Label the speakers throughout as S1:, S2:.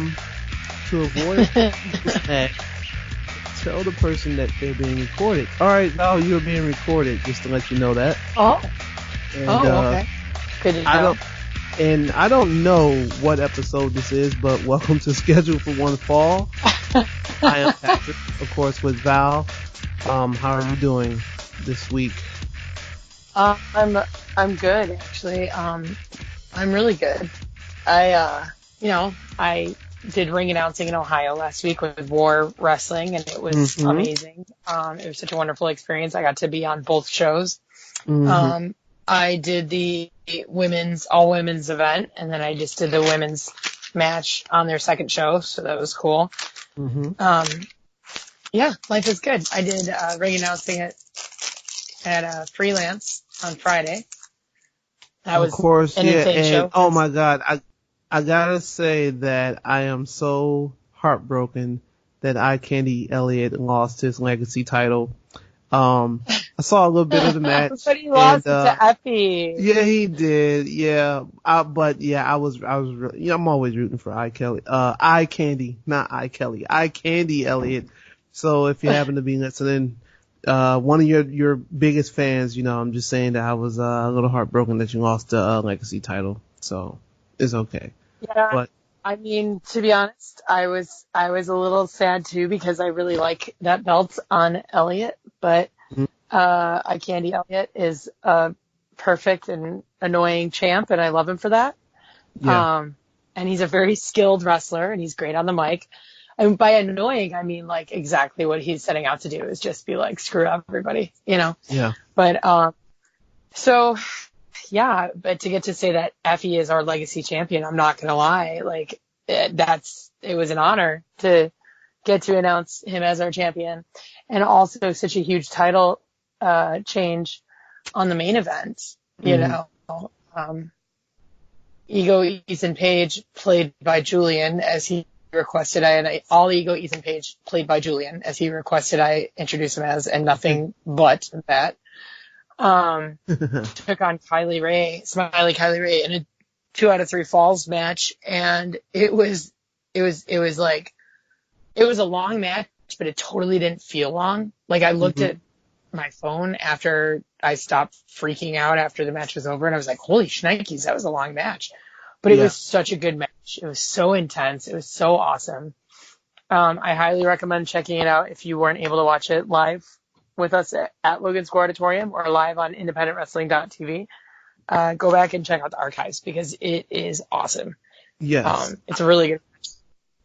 S1: to avoid that, tell the person that they're being recorded. All right, Val, you're being recorded, just to let you know that.
S2: Oh.
S1: And,
S2: okay. Good to know.
S1: I don't know what episode this is, but welcome to Schedule for One Fall. I am Patrick, of course, with Val. How are you doing this week?
S2: I'm good, actually. I'm really good. I did ring announcing in Ohio last week with War Wrestling, and it was amazing. It was such a wonderful experience. I got to be on both shows. I did the all women's event, and then I just did the women's match on their second show, so that was cool. Yeah, life is good. I did ring announcing at Freelance on Friday. That was, of course, an insane show.
S1: Oh my God, I gotta say that I am so heartbroken that Candy Elliott lost his legacy title. I saw a little bit of the match.
S2: But he lost it to Effie.
S1: Yeah, he did. Yeah. I was really, I'm always rooting for Candy, not Kelly. Candy Elliott. So if you happen to be listening, one of your biggest fans, I'm just saying that I was a little heartbroken that you lost the legacy title. So it's okay.
S2: Yeah.
S1: But
S2: I mean, to be honest, I was a little sad too because I really like that belt on Elliott, but Candy Elliott is a perfect and annoying champ, and I love him for that.
S1: Yeah.
S2: And he's a very skilled wrestler, and he's great on the mic. And by annoying, I mean like exactly what he's setting out to do is just be like screw everybody,
S1: Yeah.
S2: But so. Yeah, but to get to say that Effie is our legacy champion, I'm not going to lie. Like, it was an honor to get to announce him as our champion. And also such a huge title change on the main event, Ego Ethan Page played by Julian as he requested. All Ego Ethan Page played by Julian as he requested I introduce him as, and nothing but that. Took on Smiley Kylie Ray in a 2 out of 3 falls match, and it was a long match, but it totally didn't feel long. Like, I looked at my phone after I stopped freaking out after the match was over, and I was like, holy shnikes, that was a long match. But it was such a good match. It was so intense. It was so awesome. I highly recommend checking it out if you weren't able to watch it live with us at Logan Square Auditorium or live on independentwrestling.tv. Go back and check out the archives because it is awesome.
S1: Yes.
S2: It's a really good match.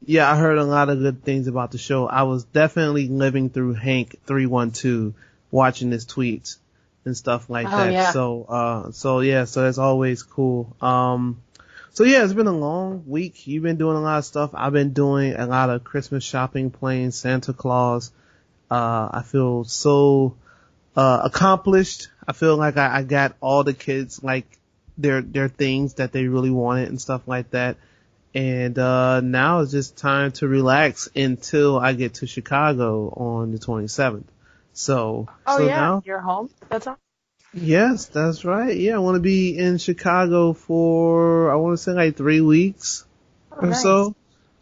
S1: Yeah, I heard a lot of good things about the show. I was definitely living through Hank 312 watching his tweets and stuff like that.
S2: Yeah.
S1: So that's always cool. So yeah, it's been a long week. You've been doing a lot of stuff. I've been doing a lot of Christmas shopping, playing Santa Claus. I feel so accomplished. I feel like I got all the kids like their things that they really wanted and stuff like that. And now it's just time to relax until I get to Chicago on the 27th. Now
S2: you're home. That's all.
S1: Yes, that's right. Yeah, I want to be in Chicago for I want to say like 3 weeks or
S2: nice.
S1: so.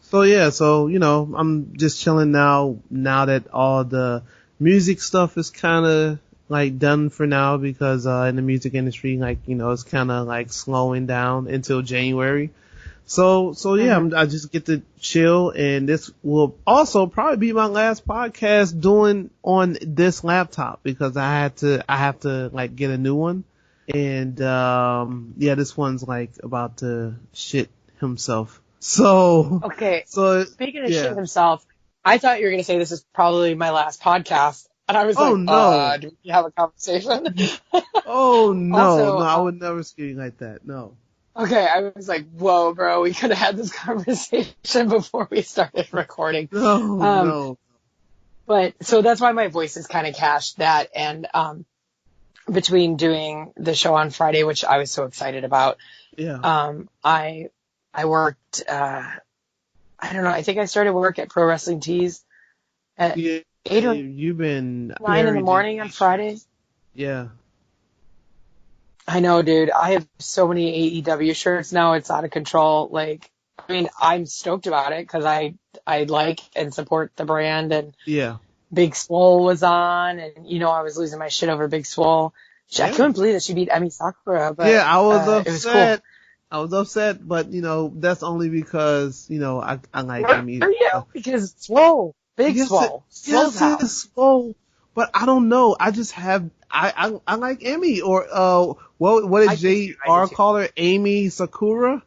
S1: So yeah, I'm just chilling now that all the music stuff is kind of like done for now because in the music industry, it's kind of like slowing down until January. So yeah, I just get to chill, and this will also probably be my last podcast doing on this laptop because I have to like get a new one. And this one's like about to shit himself. So
S2: okay.
S1: So
S2: speaking of shit himself, I thought you were gonna say this is probably my last podcast, and I was
S1: no.
S2: Do we have a conversation?
S1: Oh no,
S2: also,
S1: I would never scare you like that. No.
S2: Okay, I was like, whoa, bro, we could have had this conversation before we started recording.
S1: No.
S2: But so that's why my voice is kind of cached. That and between doing the show on Friday, which I was so excited about.
S1: Yeah.
S2: I worked, I don't know, I think I started work at Pro Wrestling Tees at 8 or 9 in the morning on Friday.
S1: Yeah.
S2: I know, dude. I have so many AEW shirts now. It's out of control. Like, mean, I'm stoked about it because I like and support the brand, and
S1: Yeah.
S2: Big Swole was on, and I was losing my shit over Big Swole. I
S1: Yeah.
S2: couldn't believe that she beat Emi Sakura,
S1: Yeah,
S2: but
S1: I was
S2: it was cool.
S1: upset. I was upset, but that's only because I like Amy.
S2: Were you? Because Swole, Big
S1: Yes,
S2: Swole, Swole's
S1: yes,
S2: house.
S1: it's Swole, but I don't know. I just have I like Amy, or what
S2: I
S1: did
S2: did
S1: JR
S2: too.
S1: call her? Amy Sakura.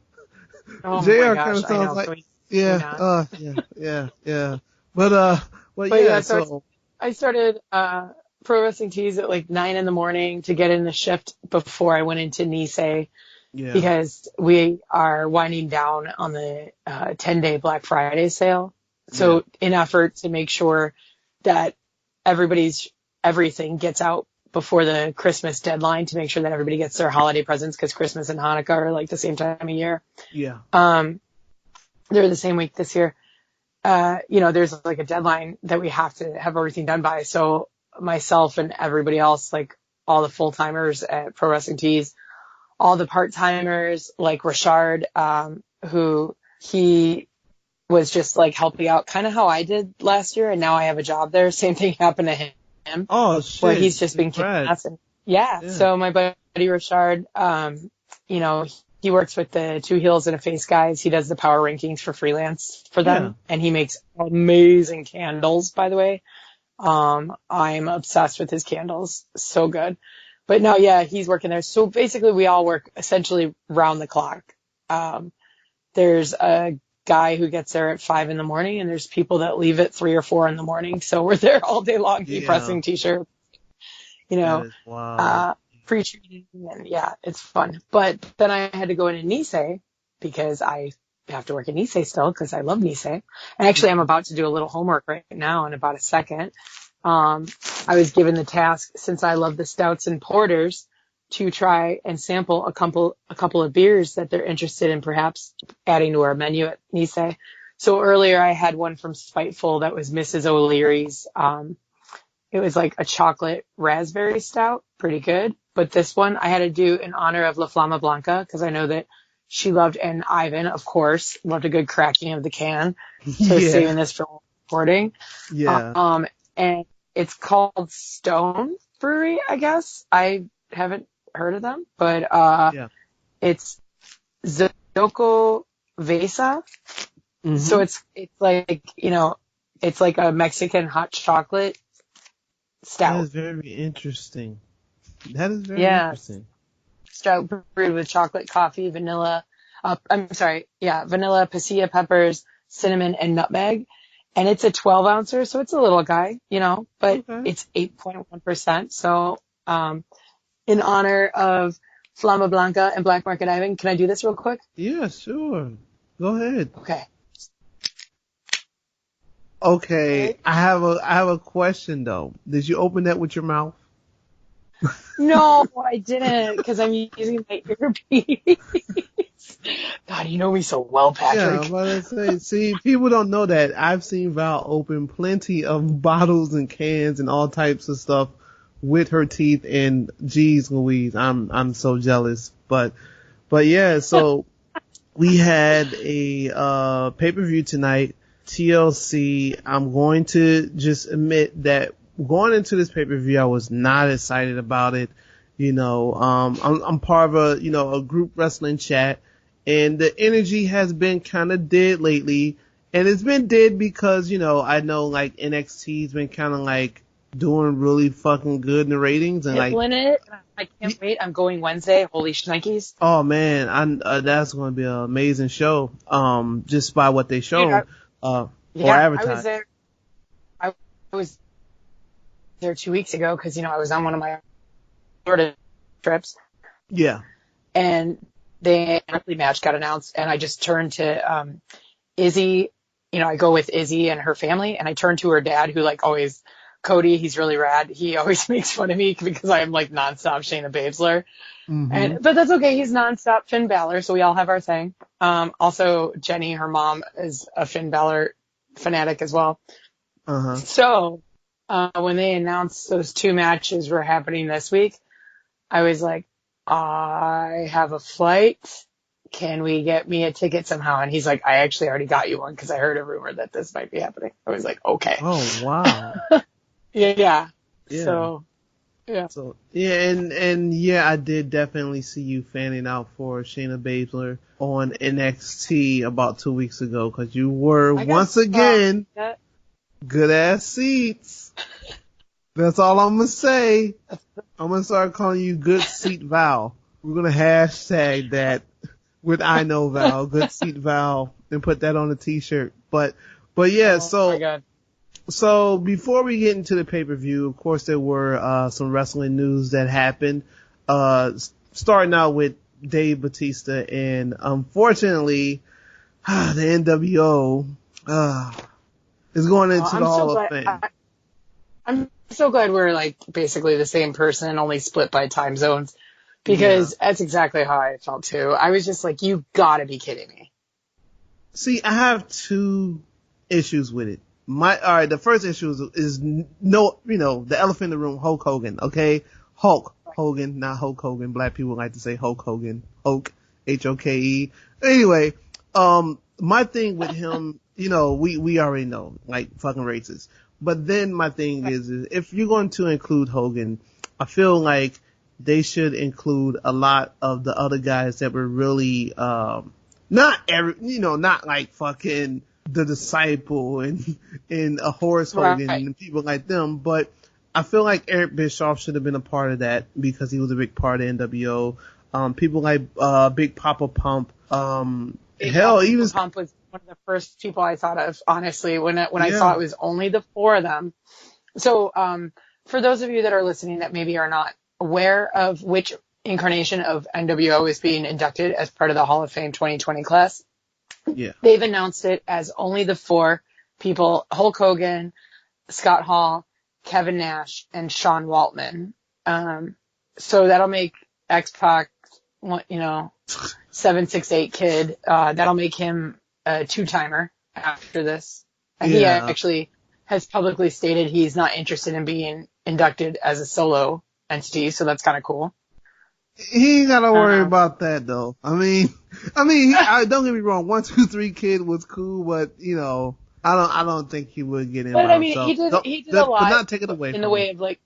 S2: Oh my
S1: JR kind
S2: gosh,
S1: of
S2: I
S1: sounds
S2: know.
S1: like,
S2: Can we
S1: yeah,
S2: not?
S1: yeah. But
S2: But
S1: yeah,
S2: yeah, so
S1: so
S2: I started Pro Wrestling Tees at like 9 in the morning to get in the shift before I went into Nisei,
S1: yeah,
S2: because we are winding down on the 10-day Black Friday sale.
S1: yeah,
S2: So in effort to make sure that everything gets out before the Christmas deadline, to make sure that everybody gets their holiday presents, because Christmas and Hanukkah are like the same time of year.
S1: yeah,
S2: They're the same week this year. There's like a deadline that we have to have everything done by. So myself and everybody else, like all the full timers at Pro Wrestling Tees, all the part timers like Rashard, who he was just like helping out, kind of how I did last year. And now I have a job there. Same thing happened to him,
S1: oh
S2: where
S1: shit,
S2: he's just been kicking ass.
S1: congrats,
S2: And yeah.
S1: yeah,
S2: So my buddy Rashard, he works with the Two Heels and a Face guys. He does the power rankings for freelance for
S1: yeah,
S2: them, and he makes amazing candles, by the way. I'm obsessed with his candles. So good. But no, yeah, he's working there. So basically we all work essentially round the clock. There's a guy who gets there at 5 in the morning, and there's people that leave at 3 or 4 in the morning. So we're there all day long,
S1: yeah.
S2: pressing t-shirts, you
S1: That
S2: know,
S1: is wild.
S2: uh, pre-treating, and yeah, it's fun. But then I had to go into Nisei because I have to work at Nisei still, because I love Nisei. And actually, I'm about to do a little homework right now in about a second. I was given the task, since I love the stouts and porters, to try and sample a couple of beers that they're interested in perhaps adding to our menu at Nisei. So earlier I had one from Spiteful that was Mrs. O'Leary's. It was like a chocolate raspberry stout, pretty good. But this one I had to do in honor of La Flama Blanca, because I know that she loved, and Ivan, of course, loved a good cracking of the can. So I was
S1: Yeah,
S2: saving this for recording.
S1: yeah,
S2: And it's called Stone Brewery, I guess. I haven't heard of them, but
S1: yeah.
S2: it's Zoko Vesa. So
S1: Mm-hmm.
S2: it's like a Mexican hot chocolate
S1: That
S2: stout.
S1: is very interesting. That is very
S2: Yeah,
S1: interesting.
S2: stout brewed with chocolate, coffee, vanilla. Vanilla, pasilla peppers, cinnamon, and nutmeg. And it's a 12 ouncer, so it's a little guy, but
S1: Okay.
S2: it's 8.1%. So, in honor of Flama Blanca and Black Market Ivan, can I do this real quick?
S1: Yeah, sure. Go ahead.
S2: Okay.
S1: Okay, I have a question though. Did you open that with your mouth?
S2: No, I didn't, because I'm using my earpiece. God, you know me so well,
S1: Yeah,
S2: Patrick.
S1: I'm about to say, see, people don't know that. I've seen Val open plenty of bottles and cans and all types of stuff with her teeth, and geez Louise, I'm so jealous. But yeah, so we had a pay-per-view tonight, TLC. I'm going to just admit that going into this pay-per-view, I was not excited about it. I'm part of a group wrestling chat, and the energy has been kind of dead lately. And it's been dead because, I know like NXT's been kind of like doing really fucking good in the ratings, and like,
S2: Killing it. I can't wait. I'm going Wednesday. Holy shnikes.
S1: oh man, that's going to be an amazing show. Just by what they
S2: Dude,
S1: shown, or
S2: I was
S1: advertised.
S2: there. I was there 2 weeks ago because, I was on one of my Florida trips,
S1: Yeah.
S2: and the monthly match got announced, and I just turned to Izzy. I go with Izzy and her family, and I turned to her dad, who like always, Cody, he's really rad. He always makes fun of me because I'm like nonstop Shayna Baszler.
S1: Mm-hmm.
S2: But that's okay. He's nonstop Finn Balor, so we all have our thing. Also Jenny, her mom, is a Finn Balor fanatic as well.
S1: Uh-huh.
S2: So, when they announced those two matches were happening this week, I was like, I have a flight can we get me a ticket somehow? And he's like, I actually already got you one because I heard a rumor that this might be happening. I was like, okay.
S1: Oh, wow.
S2: Yeah.
S1: Yeah.
S2: So, yeah.
S1: So, yeah, and yeah, I did definitely see you fanning out for Shayna Baszler on NXT about 2 weeks ago, because you were, once again, good ass seats. That's all I'm gonna say. I'm gonna start calling you Good Seat Val. We're gonna hashtag that with I Know Val, Good Seat Val, and put that on a t-shirt. But yeah,
S2: Oh my God.
S1: So before we get into the pay-per-view, of course there were some wrestling news that happened. Starting out with Dave Bautista, and unfortunately, the NWO is going into the Hall of Fame.
S2: I'm so glad we're like basically the same person, only split by time zones, because that's exactly how I felt too. I was just like, you gotta be kidding me.
S1: See, I have two issues with it. Alright, the first issue is no, the elephant in the room, Hulk Hogan, okay? Hulk Hogan, not Hulk Hogan. Black people like to say Hulk Hogan. Hulk, Hoke. Anyway, my thing with him, we already know, like, fucking racist. But then my thing is if you're going to include Hogan, I feel like they should include a lot of the other guys that were really, not like fucking The Disciple and a Horace Hogan and people like them, but I feel like Eric Bischoff should have been a part of that because he was a big part of NWO. People like, Big Papa Pump,
S2: Even Pump was one of the first people I thought of, honestly, when I saw it was only the four of them. So, for those of you that are listening that maybe are not aware of which incarnation of NWO is being inducted as part of the Hall of Fame 2020 class, they've announced it as only the four people: Hulk Hogan, Scott Hall, Kevin Nash, and Sean Waltman. So that'll make X-Pac, 768 kid, that'll make him a two-timer after this. And he actually has publicly stated he's not interested in being inducted as a solo entity, so that's kind of cool.
S1: He ain't gotta worry about that though. I mean, don't get me wrong. 1, 2, 3 kid was cool, but I don't think he would get in.
S2: But
S1: by
S2: I mean,
S1: himself.
S2: he did a lot.
S1: But not take it away
S2: in
S1: from
S2: the way of like.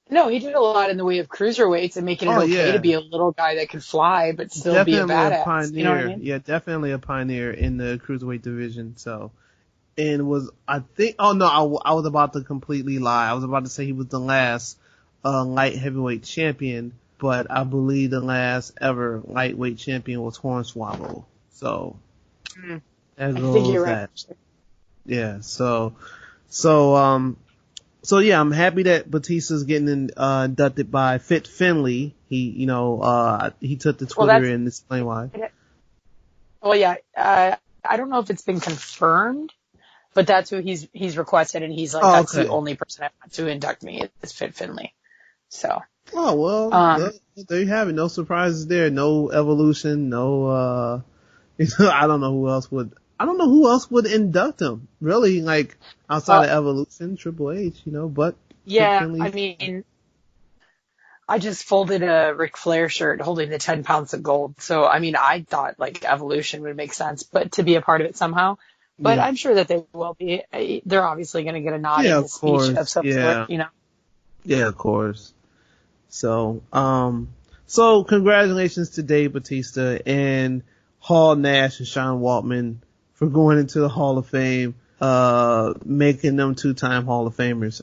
S2: No, he did a lot in the way of cruiserweights and making it okay to be a little guy that could fly but still be a badass.
S1: Pioneer.
S2: You know what I mean?
S1: Yeah, definitely a pioneer in the cruiserweight division. So, and was I was about to completely lie. I was about to say he was the last light heavyweight champion, but I believe the last ever lightweight champion was Hornswoggle. So, as well as
S2: you're
S1: that.
S2: right.
S1: Yeah. So yeah, I'm happy that Batista's getting inducted by Fit Finley. He took to Twitter and explained why.
S2: Well, yeah, I don't know if it's been confirmed, but that's who he's requested, and he's like, that's the only person I want to induct me is Fit Finley. So.
S1: Oh well, there you have it. No surprises there. No evolution. No. I don't know who else would induct him, really, like, outside of Evolution, Triple H, but...
S2: Yeah, I mean, I just folded a Ric Flair shirt holding the 10 pounds of gold, so, I mean, I thought, like, Evolution would make sense, but to be a part of it somehow. But I'm sure that they will be. They're obviously going to get a nod in the speech of some sort,
S1: Yeah, of course. So congratulations to Dave Bautista and Hall, Nash, and Sean Waltman for going into the Hall of Fame, making them 2-time Hall of Famers.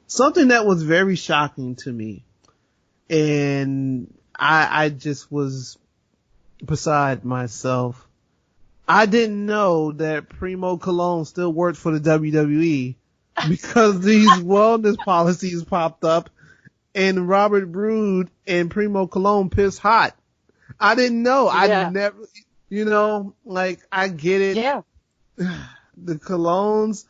S1: Something that was very shocking to me, and I just was beside myself. I didn't know that Primo Cologne still worked for the WWE because these wellness policies popped up and Robert Roode and Primo Cologne pissed hot. I didn't know. I never... I get it.
S2: Yeah.
S1: The Colognes,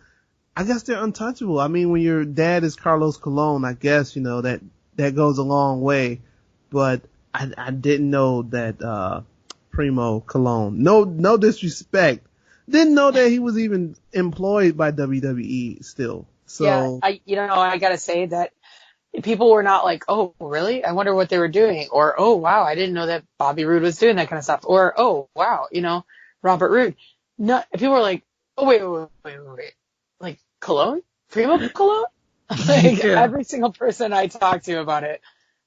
S1: I guess they're untouchable. I mean, when your dad is Carlos Colon, I guess, that goes a long way. But I didn't know that, Primo Cologne. No disrespect. Didn't know that he was even employed by WWE still. So.
S2: Yeah, I gotta say that people were not like, oh, really? I wonder what they were doing. Or, oh, wow, I didn't know that Bobby Roode was doing that kind of stuff. Or, oh, wow, Robert Roode. No, people were like, oh, wait. Like, Cologne? Primo Cologne? Like,
S1: Yeah.
S2: every single person I talked to about it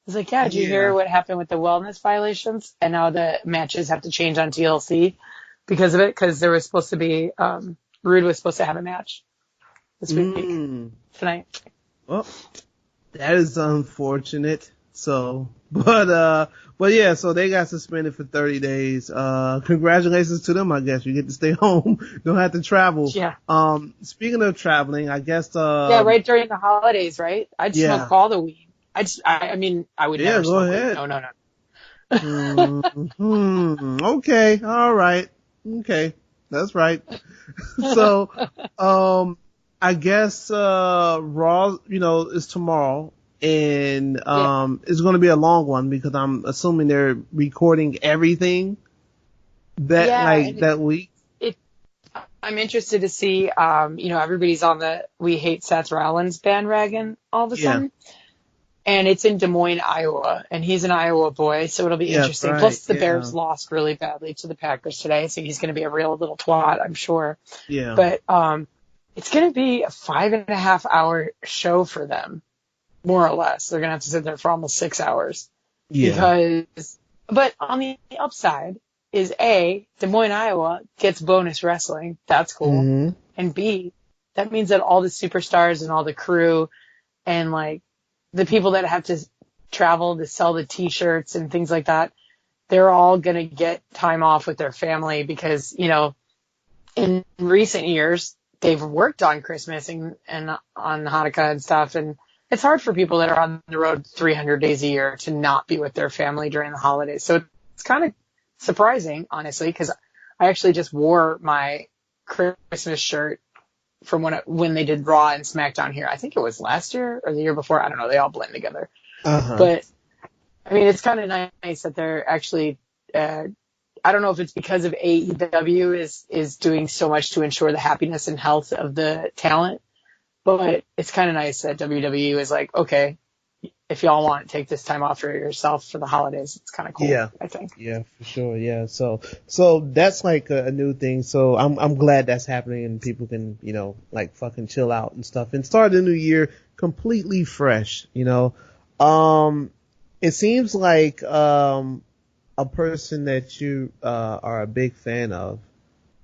S2: was like, yeah, did you hear what happened with the wellness violations? And now the matches have to change on TLC because of it, because there was supposed to be, Roode was supposed to have a match this week, tonight.
S1: Well, that is unfortunate. So, but yeah, so they got suspended for 30 days. Congratulations to them, I guess. You get to stay home. Don't have to travel.
S2: Yeah.
S1: Speaking of traveling, I guess,
S2: yeah, right during the holidays, right? I'd smoke all the weed. I mean, I would never smoke weed. No.
S1: Okay. All right. Okay. That's right. So, I guess, Raw, is tomorrow. And it's going to be a long one because I'm assuming they're recording everything that week.
S2: I'm interested to see, everybody's on the we hate Seth Rollins bandwagon all of a sudden. And it's in Des Moines, Iowa, and he's an Iowa boy, so it'll be interesting.
S1: Right.
S2: Plus, the Bears lost really badly to the Packers today, so he's going to be a real little twat, I'm sure.
S1: Yeah.
S2: But it's going to be a 5.5 hour show for them. More or less. They're going to have to sit there for almost 6 hours.
S1: Yeah.
S2: But on the upside is A, Des Moines, Iowa gets bonus wrestling. That's cool.
S1: Mm-hmm.
S2: And B, that means that all the superstars and all the crew and like the people that have to travel to sell the t-shirts and things like that, they're all going to get time off with their family because, in recent years, they've worked on Christmas and on Hanukkah and stuff. And it's hard for people that are on the road 300 days a year to not be with their family during the holidays. So it's kind of surprising, honestly, because I actually just wore my Christmas shirt from when they did Raw and SmackDown here. I think it was last year or the year before. I don't know. They all blend together.
S1: Uh-huh.
S2: But, I mean, it's kind of nice that they're actually I don't know if it's because of AEW is doing so much to ensure the happiness and health of the talent. But it's kind of nice that WWE is like, okay, if y'all want, take this time off for yourself for the holidays. It's kind of cool, I think.
S1: Yeah, for sure. Yeah. So that's like a new thing. So I'm glad that's happening and people can, like fucking chill out and stuff and start the new year completely fresh, It seems like, a person that you, are a big fan of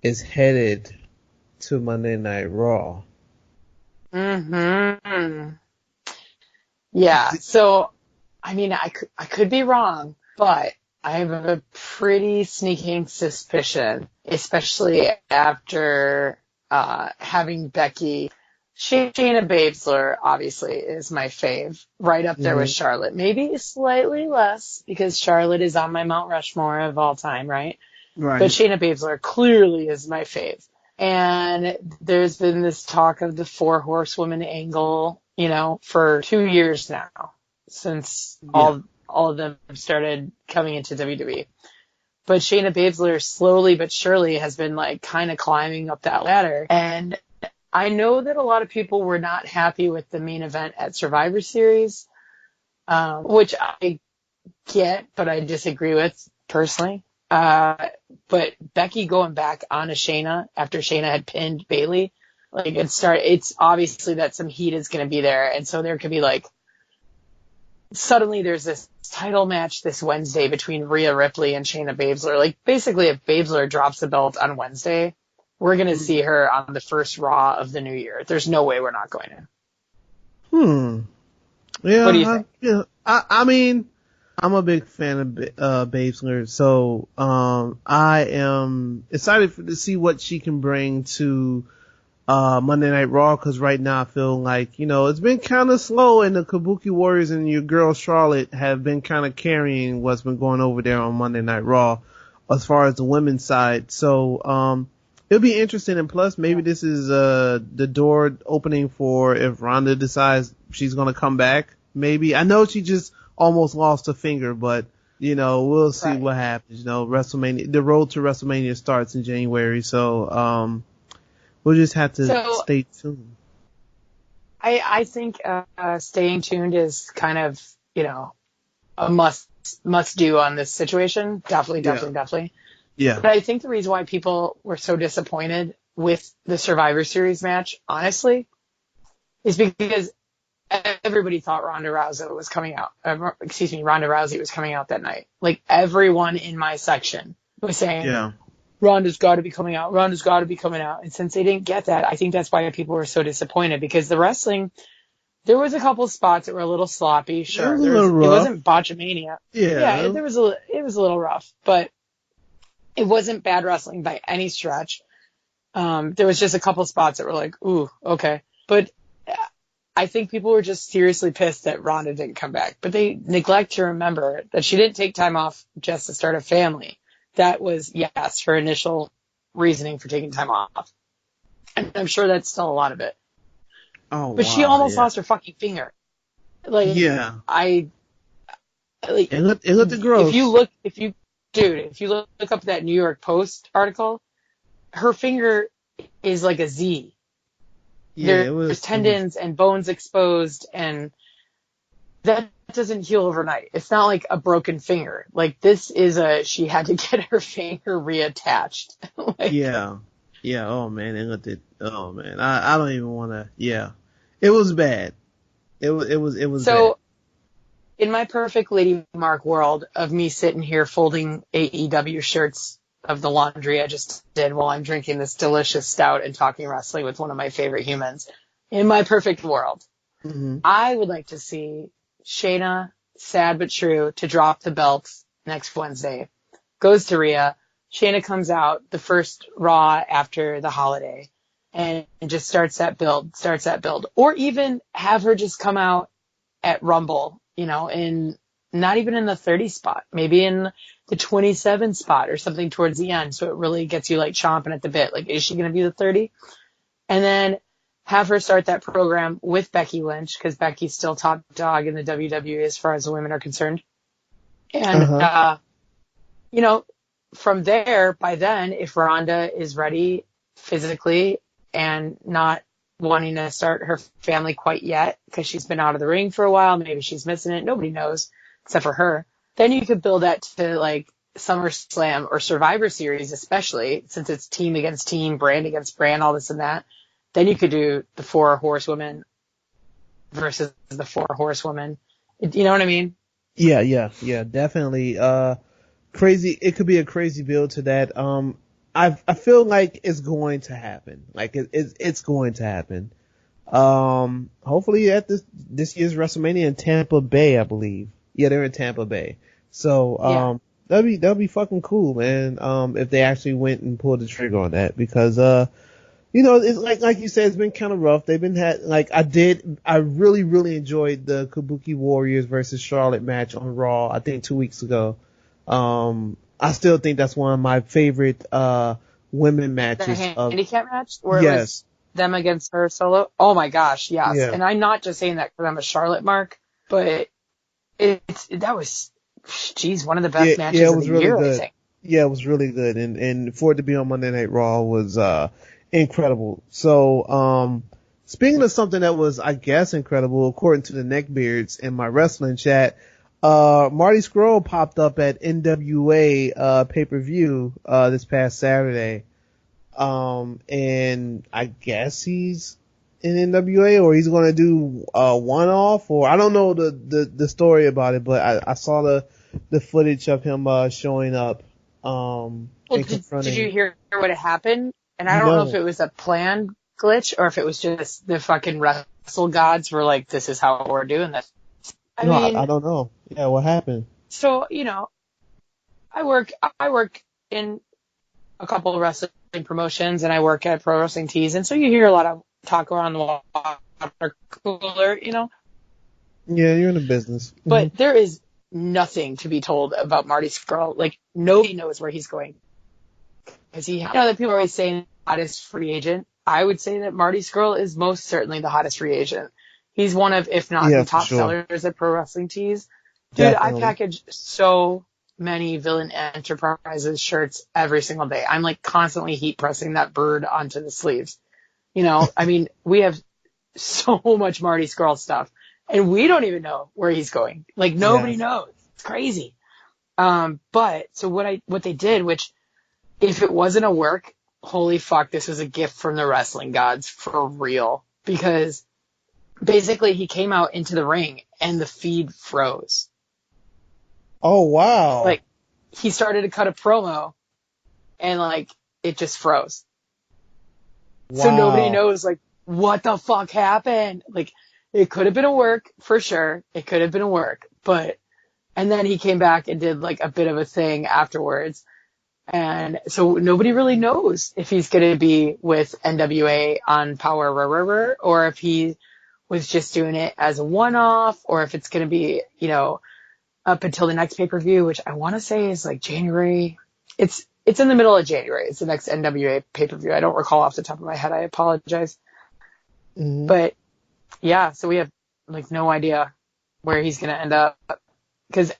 S1: is headed to Monday Night Raw.
S2: Mm-hmm. Yeah. So, I mean, I could be wrong, but I have a pretty sneaking suspicion, especially after having Becky. Shayna Baszler, obviously, is my fave. Right up there with Charlotte. Maybe slightly less, because Charlotte is on my Mount Rushmore of all time, right?
S1: Right.
S2: But Shayna Baszler clearly is my fave. And there's been this talk of the 4 horsewoman angle, for 2 years now, since all of them started coming into WWE. But Shayna Baszler slowly but surely has been like kind of climbing up that ladder. And I know that a lot of people were not happy with the main event at Survivor Series, which I get, but I disagree with personally. But Becky going back onto Shayna after Shayna had pinned Bayley, it's obviously that some heat is going to be there. And so there could be suddenly there's this title match this Wednesday between Rhea Ripley and Shayna Baszler. Like basically if Baszler drops the belt on Wednesday, we're going to see her on the first Raw of the new year. There's no way we're not going to.
S1: Yeah.
S2: What do you think?
S1: I mean, I'm a big fan of Baszler, so I am excited to see what she can bring to Monday Night Raw, because right now I feel like, it's been kind of slow, and the Kabuki Warriors and your girl Charlotte have been kind of carrying what's been going over there on Monday Night Raw as far as the women's side. So it'll be interesting, and plus maybe this is the door opening for if Ronda decides she's going to come back. Maybe. I know she just almost lost a finger, but we'll see what happens. WrestleMania, the road to WrestleMania starts in January, so we'll just have to stay tuned.
S2: I think staying tuned is kind of, a must do on this situation. Definitely,
S1: Yeah.
S2: definitely, definitely.
S1: Yeah.
S2: But I think the reason why people were so disappointed with the Survivor Series match, honestly, is because everybody thought Ronda Rousey was coming out. Ronda Rousey was coming out that night. Like everyone in my section was saying,
S1: Yeah.
S2: Ronda's got to be coming out. Ronda's got to be coming out. And since they didn't get that, I think that's why people were so disappointed, because the wrestling, there was a couple spots that were a little sloppy.
S1: It
S2: Sure,
S1: was a little
S2: it
S1: rough.
S2: wasn't botchamania. Yeah,
S1: Yeah.
S2: it was a little rough, but it wasn't bad wrestling by any stretch. There was just a couple spots that were like, ooh, okay. But I think people were just seriously pissed that Ronda didn't come back. But they neglect to remember that she didn't take time off just to start a family. That was, yes, her initial reasoning for taking time off. And I'm sure that's still a lot of it.
S1: Oh,
S2: But she
S1: wow.
S2: almost
S1: Yeah.
S2: lost her fucking finger. Like,
S1: Yeah.
S2: Like,
S1: It looked gross.
S2: if you look up that New York Post article, her finger is like a Z.
S1: Yeah,
S2: There's tendons and bones exposed, and that doesn't heal overnight. It's not like a broken finger. Like, this is she had to get her finger reattached. Like,
S1: yeah. Yeah. Oh man, oh man. I don't even want to. Yeah. It was bad. It was
S2: so
S1: bad.
S2: in my perfect Lady Mark world of me sitting here folding AEW shirts of the laundry I just did while I'm drinking this delicious stout and talking wrestling with one of my favorite humans, in my perfect world,
S1: Mm-hmm.
S2: I would like to see Shayna, sad but true, to drop the belts next Wednesday. Goes to Rhea. Shayna comes out the first Raw after the holiday and just starts that build. Or even have her just come out at Rumble, in not even in the 30 spot, maybe in the 27 spot or something towards the end. So it really gets you like chomping at the bit. Like, is she going to be the 30? And then have her start that program with Becky Lynch, because Becky's still top dog in the WWE as far as the women are concerned. And, from there, by then, if Ronda is ready physically and not wanting to start her family quite yet because she's been out of the ring for a while, maybe she's missing it, nobody knows except for her, then you could build that to like SummerSlam or Survivor Series, especially since it's team against team, brand against brand, all this and that. Then you could do the 4 horsewomen versus the 4 horsewomen. You know what I mean?
S1: Yeah, definitely. Crazy. It could be a crazy build to that. I feel like it's going to happen. Like it's going to happen. Hopefully at this year's WrestleMania in Tampa Bay, I believe. Yeah, they're in Tampa Bay. So, that'd be fucking cool, man. If they actually went and pulled the trigger on that, because, it's like you said, it's been kind of rough. I really, really enjoyed the Kabuki Warriors versus Charlotte match on Raw, I think 2 weeks ago. I still think that's one of my favorite, women matches.
S2: The handicap match where
S1: yes.
S2: it was them against her solo. Oh my gosh. Yes.
S1: Yeah.
S2: And I'm not just saying that because I'm a Charlotte mark, but that was, one of the best matches of the year,
S1: good.
S2: I think.
S1: Yeah, it was really good. And for it to be on Monday Night Raw was, incredible. So, speaking of something that was, I guess, incredible, according to the neckbeards in my wrestling chat, Marty Scurll popped up at NWA, pay-per-view, this past Saturday. And I guess he's in NWA, or he's gonna do, one-off, or I don't know the story about it, but I saw the footage of him, showing up,
S2: Well,
S1: and
S2: did
S1: confronting.
S2: you hear what happened? And I don't know if it was a planned glitch or if it was just the fucking wrestle gods were like, this is how we're doing this. I
S1: don't know. Yeah, what happened?
S2: So, I work in a couple of wrestling promotions, and I work at Pro Wrestling Tees, and so you hear a lot of talk around the water cooler,
S1: Yeah, you're in the business.
S2: But there is nothing to be told about Marty Scurll. Like, nobody knows where he's going. Because that people are always saying hottest free agent. I would say that Marty Scurll is most certainly the hottest free agent. He's one of, if not the top sellers at Pro Wrestling Tees. Dude, definitely. I package so many Villain Enterprises shirts every single day. I'm like constantly heat pressing that bird onto the sleeves. We have so much Marty Scurll stuff. And we don't even know where he's going. Like, nobody knows. It's crazy. But so what they did, which if it wasn't a work, holy fuck, this was a gift from the wrestling gods for real. Because basically he came out into the ring and the feed froze.
S1: Oh, wow.
S2: Like, he started to cut a promo and like it just froze. Wow. So nobody knows like what the fuck happened. Like, it could have been a work for sure. It could have been a work, and then he came back and did like a bit of a thing afterwards. And so nobody really knows if he's going to be with NWA on Power or if he was just doing it as a one-off, or if it's going to be, up until the next pay-per-view, which I want to say is like January. It's in the middle of January. It's the next NWA pay-per-view. I don't recall off the top of my head. I apologize. Mm-hmm. But yeah, so we have like no idea where he's going to end up, because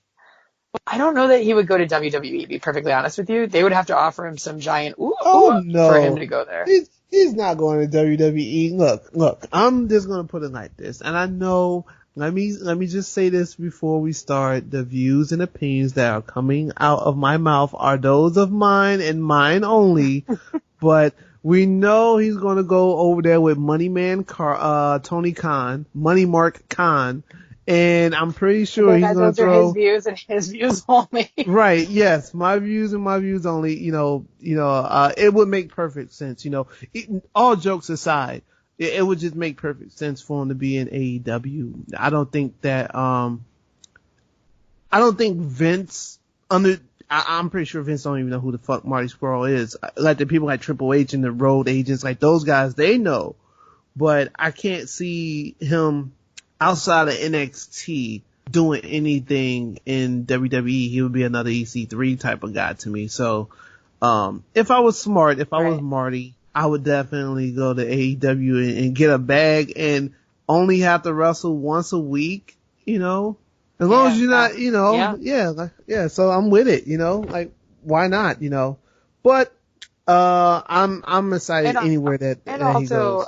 S2: I don't know that he would go to WWE, to be perfectly honest with you. They would have to offer him some giant no. for him to go there.
S1: He's not going to WWE. Look, I'm just going to put it like this. And I know, let me just say this before we start. The views and opinions that are coming out of my mouth are those of mine and mine only. But we know he's going to go over there with Money Tony Khan, Money Mark Khan. And I'm pretty sure he's going to throw
S2: his views and his views only.
S1: Right. Yes. My views and my views only. It would make perfect sense. All jokes aside, it would just make perfect sense for him to be in AEW. I don't think that, I don't think Vince I'm pretty sure Vince don't even know who the fuck Marty Scurll is. Like the people like Triple H and the road agents, like those guys, they know. But I can't see him outside of NXT doing anything in WWE. He would be another EC3 type of guy to me. So, if I was smart, if I was Marty, I would definitely go to AEW and get a bag and only have to wrestle once a week, as long as you're not, so I'm with it, like, why not, but, I'm excited anywhere that he goes.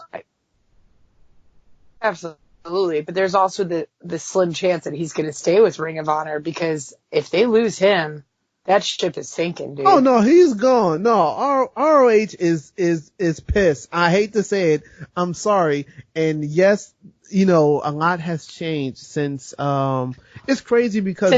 S2: Absolutely, but there's also the slim chance that he's going to stay with Ring of Honor, because if they lose him, that ship is sinking, dude.
S1: Oh no, he's gone. No, ROH is pissed. I hate to say it. I'm sorry. And yes, a lot has changed since. It's crazy because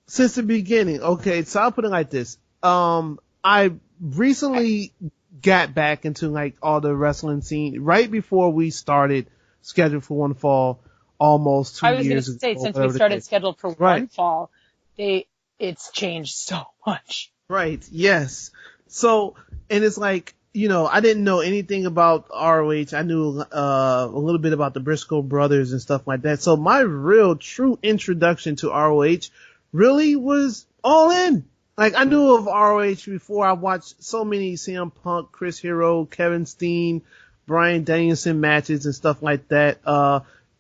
S1: since the beginning. Okay, so I'll put it like this. I recently got back into like all the wrestling scene right before we started Scheduled for One Fall almost 2 years ago.
S2: I was going to say, since we started Scheduled for One Fall, it's changed so much.
S1: Right, yes. So, and it's like, I didn't know anything about ROH. I knew a little bit about the Briscoe brothers and stuff like that. So my real true introduction to ROH really was All In. Like, I knew of ROH before. I watched so many CM Punk, Chris Hero, Kevin Steen, Bryan Danielson matches and stuff like that,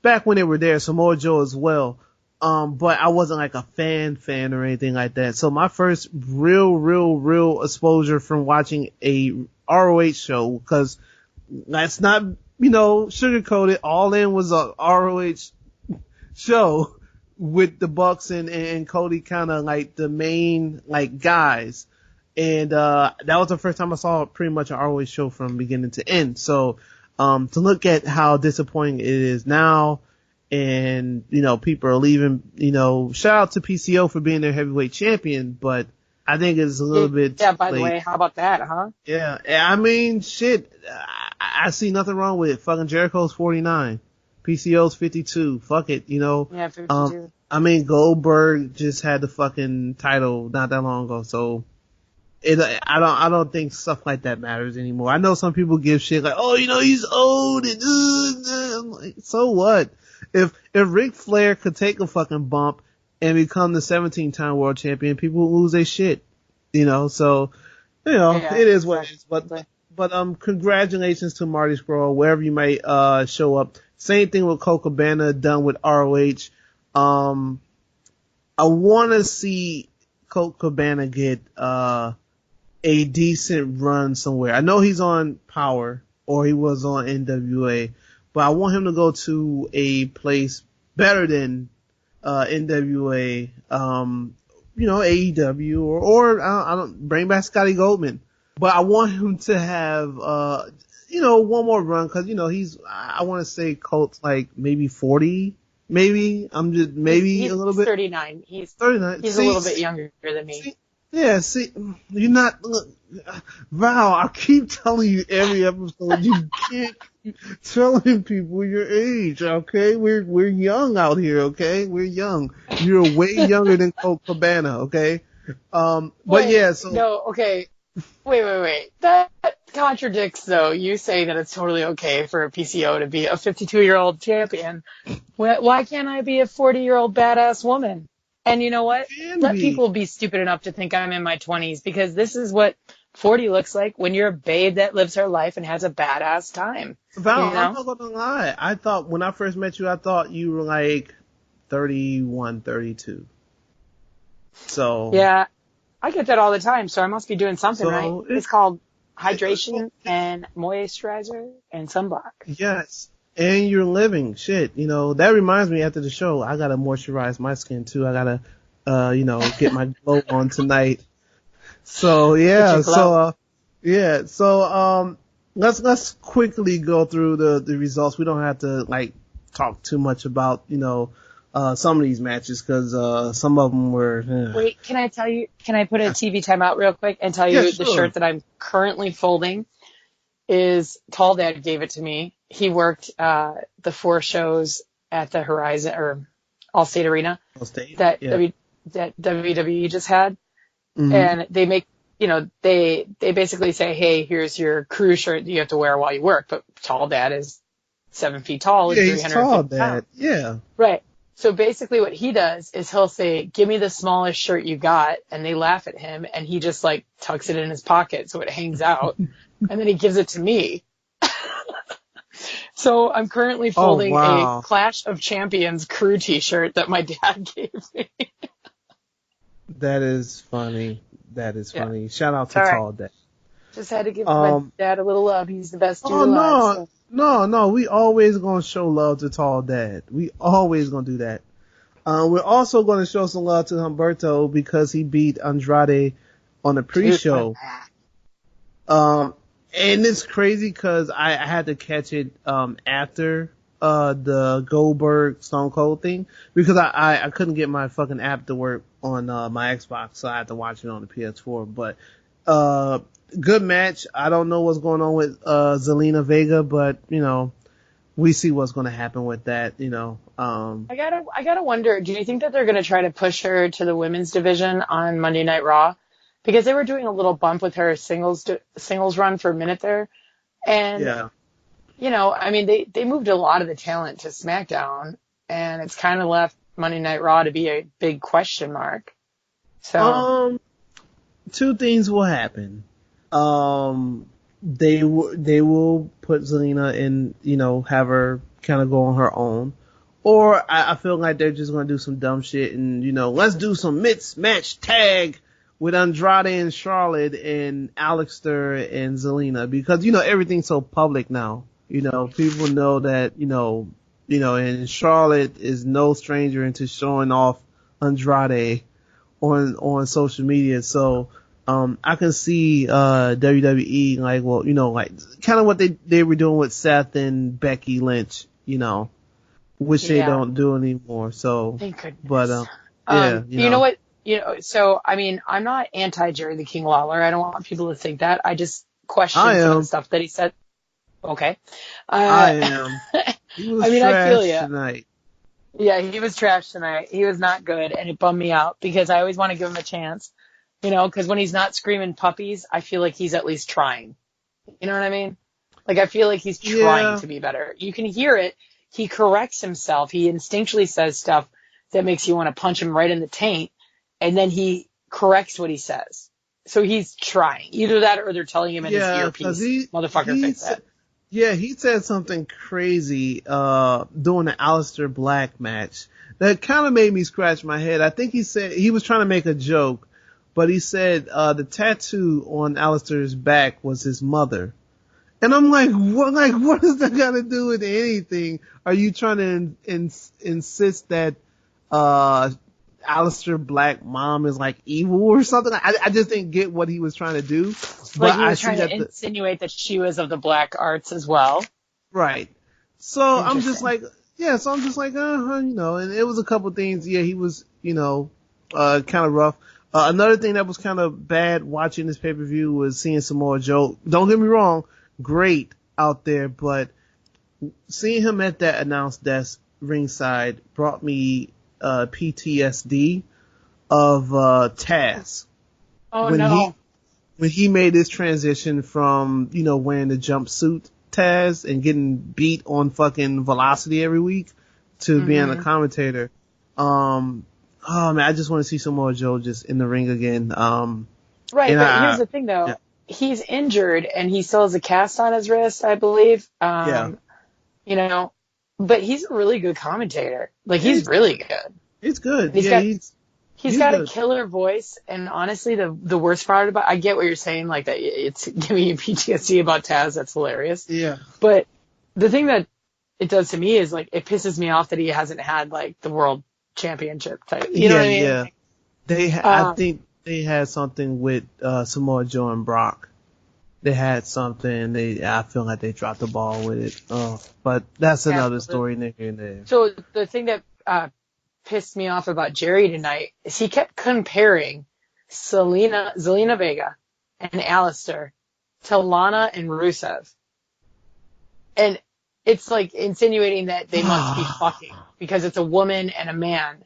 S1: back when they were there, Samoa Joe as well. But I wasn't like a fan or anything like that. So my first real exposure from watching a ROH show, because that's not, sugarcoated. All In was a ROH show with the Bucks and Cody kind of like the main like guys. And that was the first time I saw pretty much an ROH show from beginning to end. So to look at how disappointing it is now, and people are leaving, shout out to PCO for being their heavyweight champion, but I think it's a little bit
S2: by the way, how about that, huh?
S1: Yeah, I mean, shit, I see nothing wrong with it. Fucking Jericho's 49, PCO's 52, fuck it,
S2: Yeah, 52.
S1: I mean, Goldberg just had the fucking title not that long ago, so I don't think stuff like that matters anymore. I know some people give shit like, oh, he's old and like, so what? If Ric Flair could take a fucking bump and become the 17-time world champion, people will lose their shit. So it is what it is. But congratulations to Marty Scurll, wherever you might show up. Same thing with Colt Cabana done with ROH. I want to see Colt Cabana get a decent run somewhere. I know he's on Power, or he was on NWA, but I want him to go to a place better than NWA, AEW, or I don't bring back Scotty Goldman. But I want him to have, one more run, cause, I want to say Colt's like maybe 40, maybe. He's
S2: a little bit. 39. He's 39. He's a little bit younger than me.
S1: You're not, look, Val, I keep telling you every episode, you can't keep telling people your age, okay? We're young out here, okay? We're young. You're way younger than Colt Cabana, okay? No,
S2: okay. Wait. That contradicts, though, you saying that it's totally okay for a PCO to be a 52-year-old champion. Why can't I be a 40-year-old badass woman? And you know what? Let people be stupid enough to think I'm in my 20s, because this is what 40 looks like when you're a babe that lives her life and has a badass time.
S1: Val, I'm not gonna lie. I thought when I first met you, I thought you were like 31, 32. So. Yeah,
S2: I get that all the time, so I must be doing something right. It's called hydration and moisturizer and sunblock.
S1: Yes. And you're living. Shit. That reminds me, after the show, I gotta moisturize my skin too. I gotta, get my glow on tonight. So, yeah. Let's quickly go through the results. We don't have to, talk too much about, some of these matches, cause, some of them were,
S2: Wait, can I put a TV timeout real quick and tell you the shirt that I'm currently folding is Tall Dad gave it to me. He worked the 4 shows at the Horizon or Allstate Arena that WWE just had. Mm-hmm. And they make, they basically say, hey, here's your crew shirt that you have to wear while you work. But Tall Dad is 7 feet tall.
S1: Yeah, he's Tall Dad. Yeah.
S2: Right. So basically what he does is he'll say, give me the smallest shirt you got. And they laugh at him. And he just tucks it in his pocket so it hangs out. And then he gives it to me. So I'm currently folding a Clash of Champions crew t-shirt that my dad gave me.
S1: That is funny. Shout out to Tall Dad.
S2: Just had to give my dad a little love. He's the best dude alive.
S1: No. We always gonna show love to Tall Dad. We always gonna do that. We're also gonna show some love to Humberto because he beat Andrade on the pre-show. And it's crazy because I had to catch it after the Goldberg Stone Cold thing, because I couldn't get my fucking app to work on my Xbox, so I had to watch it on the PS4. But good match. I don't know what's going on with Zelina Vega, but we see what's going to happen with that.
S2: I gotta wonder. Do you think that they're going to try to push her to the women's division on Monday Night Raw? Because they were doing a little bump with her singles run for a minute there. And, they moved a lot of the talent to SmackDown, and it's kind of left Monday Night Raw to be a big question mark. So,
S1: 2 things will happen. They will put Zelina in, have her kind of go on her own. Or I feel like they're just going to do some dumb shit and, let's do some mix-match tag with Andrade and Charlotte and Aleister and Zelina, because, everything's so public now. People know that, and Charlotte is no stranger into showing off Andrade on social media. So, I can see, WWE, kind of what they were doing with Seth and Becky Lynch, which they don't do anymore. So,
S2: thank goodness.
S1: But,
S2: you know what? So, I'm not anti-Jerry the King Lawler. I don't want people to think that. I just question some of the stuff that he said. Okay.
S1: I am. He was
S2: I feel you.
S1: Tonight.
S2: Yeah, he was trash tonight. He was not good, and it bummed me out because I always want to give him a chance. Because when he's not screaming puppies, I feel like he's at least trying. You know what I mean? I feel like he's trying to be better. You can hear it. He corrects himself. He instinctually says stuff that makes you want to punch him right in the taint. And then he corrects what he says. So he's trying. Either that or they're telling him in his earpiece, motherfucker, fix that.
S1: Yeah, he said something crazy during the Aleister Black match that kind of made me scratch my head. I think he said he was trying to make a joke, but he said the tattoo on Aleister's back was his mother. And I'm like, what does that got to do with anything? Are you trying to insist that, Alistair Black mom is like evil or something? I just didn't get what he was trying to do.
S2: Like
S1: But
S2: he
S1: I
S2: was
S1: see
S2: trying to
S1: that
S2: insinuate that she was of the black arts as well.
S1: right. So I'm just like, yeah, so I'm just like, and it was a couple things. Yeah, he was, kind of rough. Another thing that was kind of bad watching this pay-per-view was seeing Samoa Joe. Don't get me wrong, great out there, but seeing him at that announce desk ringside brought me, PTSD of, Taz.
S2: Oh no.
S1: When he made this transition from, wearing the jumpsuit Taz and getting beat on fucking Velocity every week to being a commentator. Oh man, I just want to see Samoa Joe just in the ring again.
S2: Right, but here's the thing though. Yeah. He's injured and he still has a cast on his wrist, I believe.
S1: Yeah.
S2: But he's a really good commentator. Like he's really good.
S1: He's good.
S2: He's got a killer voice, and honestly, the worst part about I get what you're saying, like that it's giving you PTSD about Taz. That's hilarious.
S1: Yeah.
S2: But the thing that it does to me is like it pisses me off that he hasn't had like the world championship type. You know what I mean?
S1: Yeah. I think they had something with Samoa Joe and Brock. They had something. I feel like they dropped the ball with it. But that's another story near and there.
S2: So the thing that pissed me off about Jerry tonight is he kept comparing Zelina Vega and Alistair to Lana and Rusev. And it's like insinuating that they must be fucking because it's a woman and a man.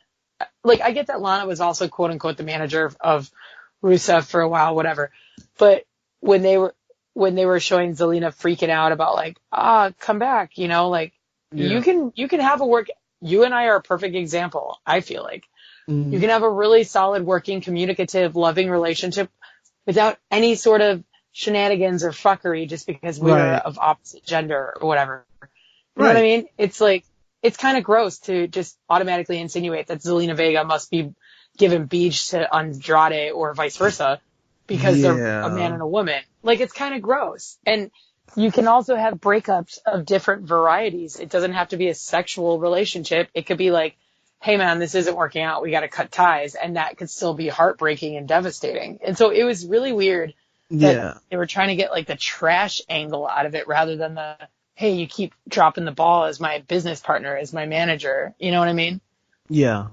S2: Like, I get that Lana was also quote unquote the manager of Rusev for a while, whatever. But when they were showing Zelina freaking out about like, come back, you can have a work. You and I are a perfect example, I feel like. Mm-hmm. You can have a really solid, working, communicative, loving relationship without any sort of shenanigans or fuckery just because we are of opposite gender or whatever. You know what I mean? It's like, it's kind of gross to just automatically insinuate that Zelina Vega must be giving beach to Andrade or vice versa because they're a man and a woman. Like, it's kind of gross. And you can also have breakups of different varieties. It doesn't have to be a sexual relationship. It could be like, hey man, this isn't working out. We got to cut ties. And that could still be heartbreaking and devastating. And so it was really weird that they were trying to get like the trash angle out of it rather than the, hey, you keep dropping the ball as my business partner, as my manager. You know what I mean?
S1: Yeah.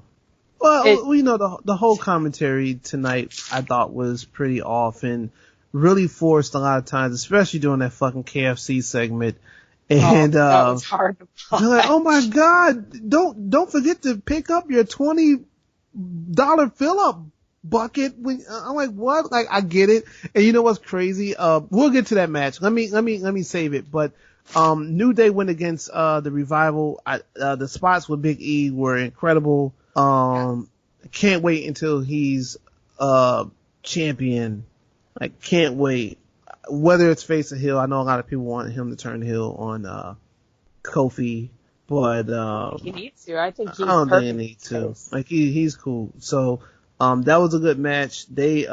S1: Well, the whole commentary tonight I thought was pretty off and really forced a lot of times, especially during that fucking KFC segment. And
S2: that was hard to
S1: they're like, oh my God, don't forget to pick up your $20 fill up bucket. I'm like, what? Like, I get it. And you know what's crazy? We'll get to that match. Let me save it. But New Day went against the Revival. The spots with Big E were incredible. Can't wait until he's champion. Like, can't wait. Whether it's face or heel, I know a lot of people want him to turn heel on Kofi, but
S2: he needs to. I think he's
S1: I don't think he needs to. Like, he's cool. So that was a good match. They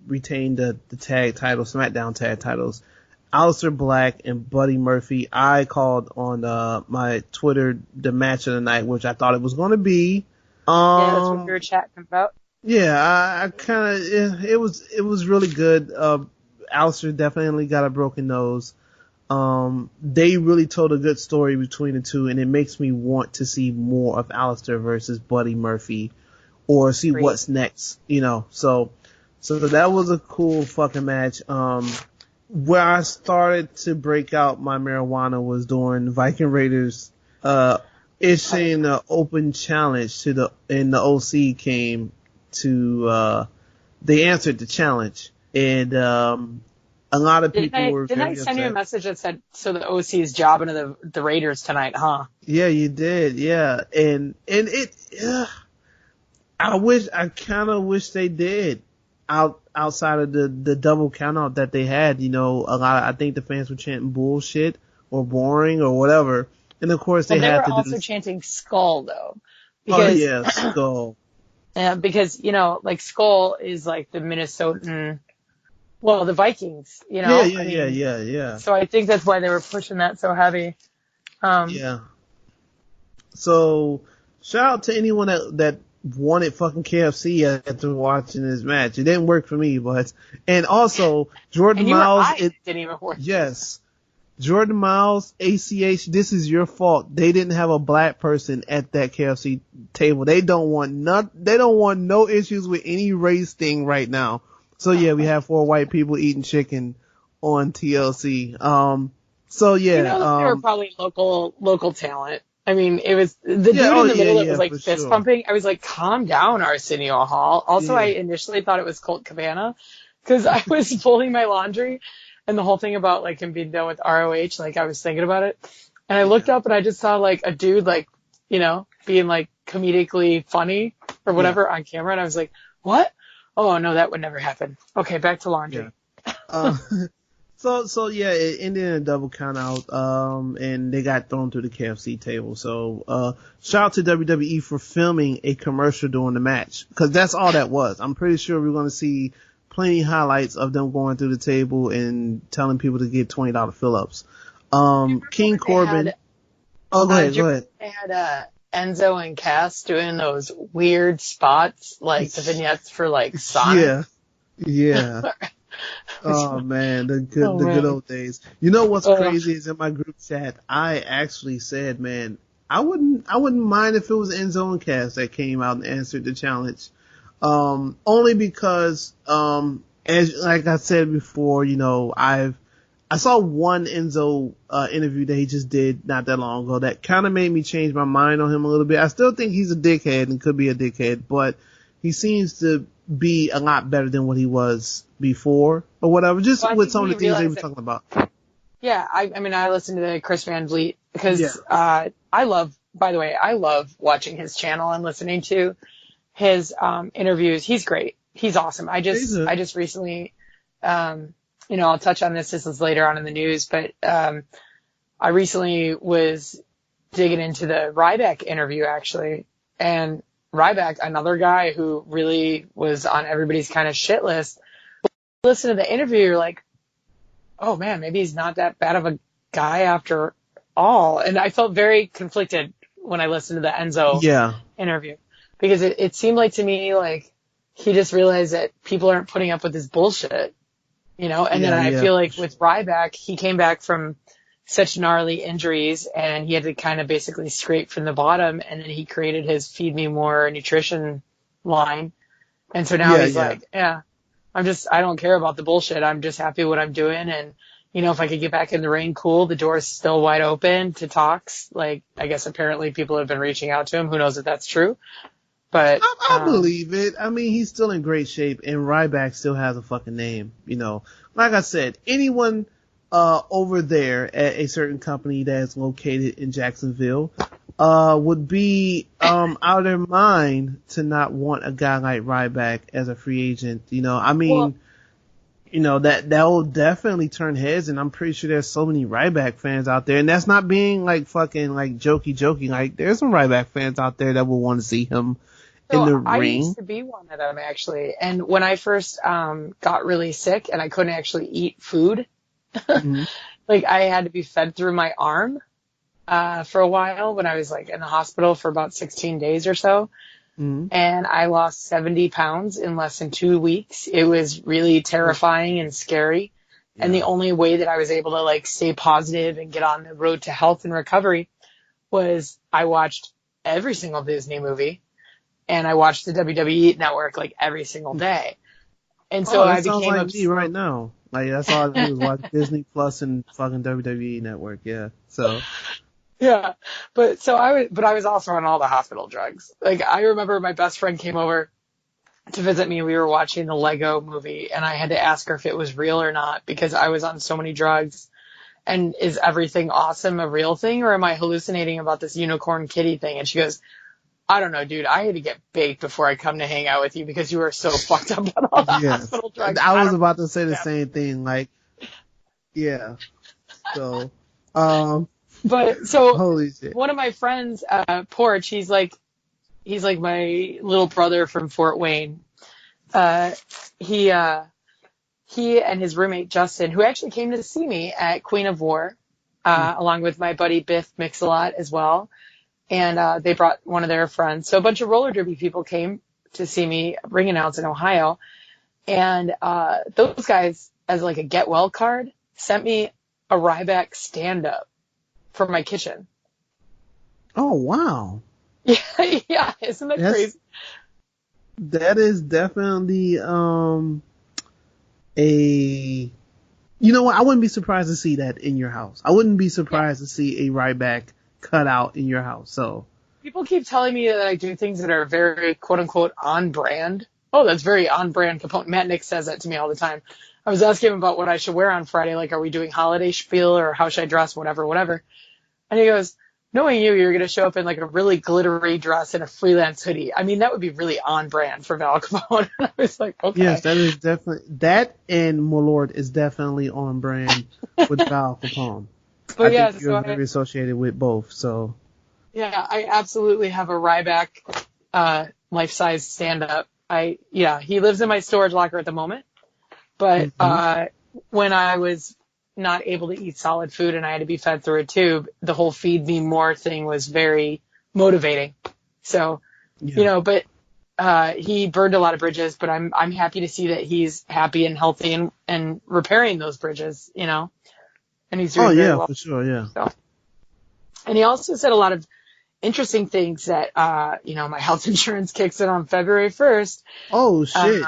S1: retained the tag titles, SmackDown tag titles. Aleister Black and Buddy Murphy. I called on my Twitter the match of the night, which I thought it was going to be.
S2: Yeah, that's what we were chatting about.
S1: Yeah, I kind of it was really good. Aleister definitely got a broken nose. They really told a good story between the two, and it makes me want to see more of Aleister versus Buddy Murphy, or see what's next. So that was a cool fucking match. Where I started to break out my marijuana was during Viking Raiders issuing the open challenge and the OC came to they answered the challenge, and a lot of people were
S2: Didn't I send you a message that said, so the OC is jobbing to the Raiders tonight, huh?
S1: Yeah, you did. Yeah. And it, I kind of wish they did outside of the double count out that they had. I think the fans were chanting bullshit or boring or whatever. And of course they had to do. They were
S2: also chanting Skull though.
S1: Because, Skull.
S2: Yeah, because, like Skull is like the Minnesotan Well, the Vikings, you
S1: Yeah,
S2: know,
S1: yeah,
S2: I
S1: yeah,
S2: mean,
S1: yeah, yeah.
S2: so I think that's why they were pushing that so heavy.
S1: Yeah. So shout out to anyone that wanted fucking KFC after watching this match. It didn't work for me, but and also Jordan
S2: And you were
S1: Miles.
S2: it didn't even work.
S1: Yes, Jordan Miles, ACH. This is your fault. They didn't have a black person at that KFC table. They don't want no issues with any race thing right now. So yeah, we have 4 white people eating chicken on TLC. So
S2: You
S1: yeah,
S2: know, they were probably local talent. I mean, it was the dude
S1: yeah, oh
S2: in the
S1: yeah,
S2: middle that
S1: yeah,
S2: was like
S1: for
S2: fist
S1: sure.
S2: pumping. I was like, calm down, Arsenio Hall. Also, I
S1: Yeah.
S2: initially thought it was Colt Cabana because I was folding my laundry and the whole thing about like him being done with ROH, like I was thinking about it. And I looked
S1: Yeah.
S2: up and I just saw like a dude like, you know, being like comedically funny or
S1: Yeah.
S2: whatever on camera. And I was like, what? Oh no, that would never happen. Okay, back to
S1: Yeah.
S2: laundry.
S1: So yeah, it ended in a double count out, and they got thrown to the KFC table. So, shout out to WWE for filming a commercial during the match, cause that's all that was. I'm pretty sure we're gonna see plenty highlights of them going through the table and telling people to get $20 fill-ups. King Corbin. Go ahead.
S2: They had Enzo and Cass doing those weird spots, like the vignettes for like Sonic.
S1: Yeah. Oh man, the good old days. You know what's
S2: Ugh.
S1: crazy is in my group chat, I actually said, man, I wouldn't mind if it was Enzo and Cass that came out and answered the challenge. Only because, as like I said before, you know, I saw one Enzo interview that he just did not that long ago that kind of made me change my mind on him a little bit. I still think he's a dickhead and could be a dickhead, but he seems to be a lot better than what he was before or whatever, just with some of the things they were talking about.
S2: Yeah, I mean, I listened to Chris Van Vliet because
S1: Yeah.
S2: I love watching his channel and listening to his interviews. He's great. He's awesome. I just recently, you know, I'll touch on this. This is later on in the news, but I recently was digging into the Ryback interview actually, and Ryback, another guy who really was on everybody's kind of shit list. Listen to the interview, you're like, oh man, maybe he's not that bad of a guy after all. And I felt very conflicted when I listened to the Enzo interview because it seemed like to me like he just realized that people aren't putting up with his bullshit, you know? And then I feel like with Ryback, he came back from such gnarly injuries and he had to kind of basically scrape from the bottom, and then he created his Feed Me More nutrition line. And so now he's like, I don't care about the bullshit. I'm just happy with what I'm doing. And, you know, if I could get back in the ring, cool. The door's still wide open to talks. Like, I guess apparently people have been reaching out to him. Who knows if that's true? But
S1: I believe it. I mean, he's still in great shape and Ryback still has a fucking name, you know. Like I said, anyone over there at a certain company that's located in Jacksonville would be out of their mind to not want a guy like Ryback as a free agent. You know, I mean, you know, that will definitely turn heads, and I'm pretty sure there's so many Ryback fans out there, and that's not being like fucking like jokey. Like, there's some Ryback fans out there that will want to see him in the ring.
S2: I used to be one of them actually, and when I first got really sick and I couldn't actually eat food, like I had to be fed through my arm for a while when I was like in the hospital for about 16 days or so. And I lost 70 pounds in less than 2 weeks. It was really terrifying and scary. Yeah. And the only way that I was able to like stay positive and get on the road to health and recovery was I watched every single Disney movie and I watched the WWE network like every single day. And so I became
S1: like me right now. Like, that's all I do is watch Disney Plus and fucking WWE network. Yeah. So.
S2: Yeah, but I was also on all the hospital drugs. Like, I remember my best friend came over to visit me. We were watching the Lego movie and I had to ask her if it was real or not because I was on so many drugs. And is everything awesome a real thing, or am I hallucinating about this unicorn kitty thing? And she goes, I don't know, dude. I had to get baked before I come to hang out with you because you were so fucked up on all the hospital drugs.
S1: I was about to say the same thing. Like, yeah. So,
S2: but so
S1: holy shit.
S2: One of my friends, Porch, he's like my little brother from Fort Wayne. He he and his roommate Justin, who actually came to see me at Queen of War, along with my buddy Biff Mix-a-Lot as well. And they brought one of their friends. So a bunch of roller derby people came to see me ring announce in Ohio. And those guys, as like a get well card, sent me a Ryback stand-up for my kitchen.
S1: Oh, wow.
S2: Yeah, isn't that crazy?
S1: That is definitely you know what? I wouldn't be surprised to see that in your house. I wouldn't be surprised to see a Ryback cut out in your house. So
S2: people keep telling me that I do things that are very quote unquote on brand. Oh, that's very on brand component. Matt Nick says that to me all the time. I was asking him about what I should wear on Friday. Like, are we doing holiday spiel or how should I dress? Whatever. And he goes, knowing you're going to show up in like a really glittery dress and a freelance hoodie. I mean, that would be really on brand for Val Capone. I was like, okay.
S1: Yes, that is definitely, that and Malort is definitely on brand with Val Capone.
S2: But
S1: I think you're very associated with both, so.
S2: Yeah, I absolutely have a Ryback, life-size stand-up. He lives in my storage locker at the moment. But, when I was not able to eat solid food and I had to be fed through a tube, the whole feed me more thing was very motivating. So, but he burned a lot of bridges, but I'm happy to see that he's happy and healthy and repairing those bridges, and he's doing very well.
S1: For sure, yeah.
S2: So, and he also said a lot of interesting things that, my health insurance kicks in on February 1st.
S1: Oh shit.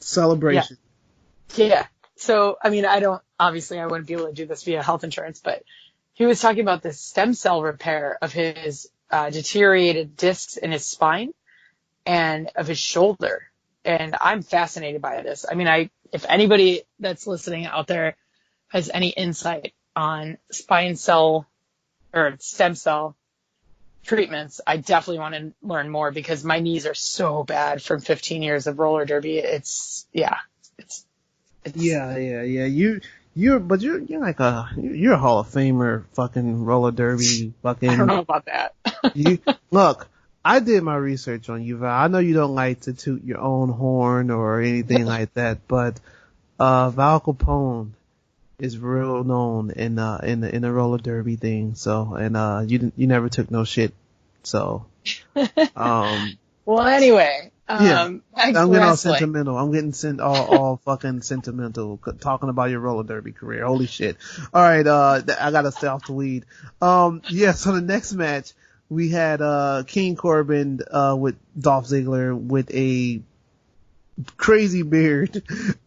S1: Celebration.
S2: Yeah. So, I mean, I wouldn't be able to do this via health insurance, but he was talking about the stem cell repair of his deteriorated discs in his spine and of his shoulder. And I'm fascinated by this. I mean, if anybody that's listening out there has any insight on spine cell or stem cell treatments, I definitely want to learn more because my knees are so bad from 15 years of roller derby. You're
S1: like you're a Hall of Famer, fucking roller derby, fucking.
S2: I don't know about that.
S1: Look, I did my research on you, Val. I know you don't like to toot your own horn or anything like that, but Val Capone is real known in the roller derby thing. So, and you never took no shit. So,
S2: well, anyway.
S1: I'm getting all sentimental. I'm getting all fucking sentimental talking about your roller derby career. Holy shit. All right. I gotta stay off the weed. So the next match we had, King Corbin, with Dolph Ziggler with a crazy beard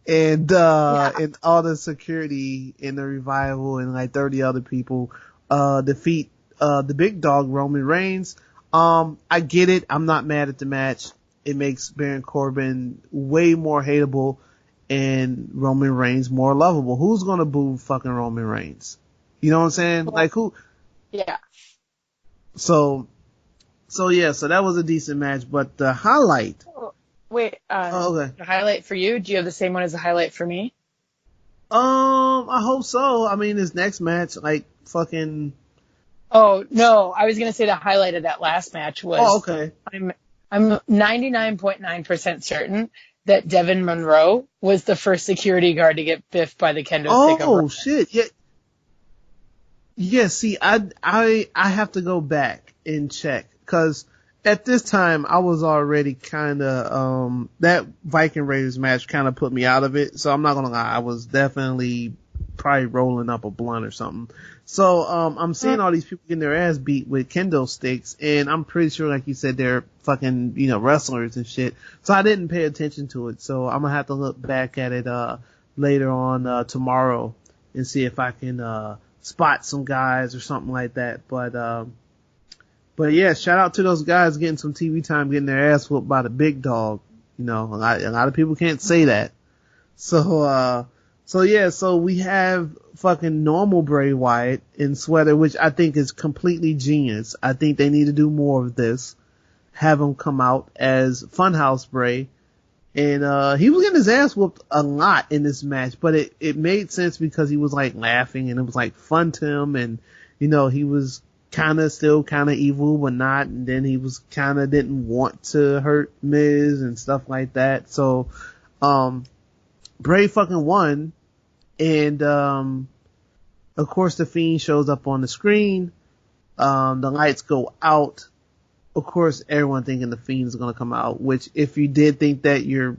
S1: and all the security in the Revival and like 30 other people, defeat, the big dog Roman Reigns. I get it. I'm not mad at the match. It makes Baron Corbin way more hateable and Roman Reigns more lovable. Who's gonna boo fucking Roman Reigns? You know what I'm saying? Like who?
S2: Yeah.
S1: So that was a decent match, but the highlight.
S2: Wait,
S1: okay.
S2: The highlight for you? Do you have the same one as the highlight for me?
S1: I hope so. I mean, this next match, like fucking.
S2: Oh no, I was gonna say the highlight of that last match was.
S1: Oh, okay.
S2: I'm 99.9% certain that Devin Monroe was the first security guard to get biffed by the kendo stick.
S1: Oh shit! Yeah. Yeah. See, I have to go back and check because at this time I was already kind of that Viking Raiders match kind of put me out of it. So I'm not gonna lie, I was definitely probably rolling up a blunt or something. So, I'm seeing all these people getting their ass beat with kendo sticks, and I'm pretty sure, like you said, they're fucking, wrestlers and shit. So I didn't pay attention to it. So I'm gonna have to look back at it, later on, tomorrow and see if I can, spot some guys or something like that. But yeah, shout out to those guys getting some TV time, getting their ass whooped by the big dog. A lot of people can't say that. So we have fucking normal Bray Wyatt in sweater, which I think is completely genius. I think they need to do more of this. Have him come out as Funhouse Bray. And, he was getting his ass whooped a lot in this match, but it made sense because he was like laughing and it was like fun to him. And, he was still kind of evil, but not. And then he was didn't want to hurt Miz and stuff like that. So, Bray fucking won, and of course the Fiend shows up on the screen. The lights go out. Of course, everyone thinking the Fiend is gonna come out. Which, if you did think that, you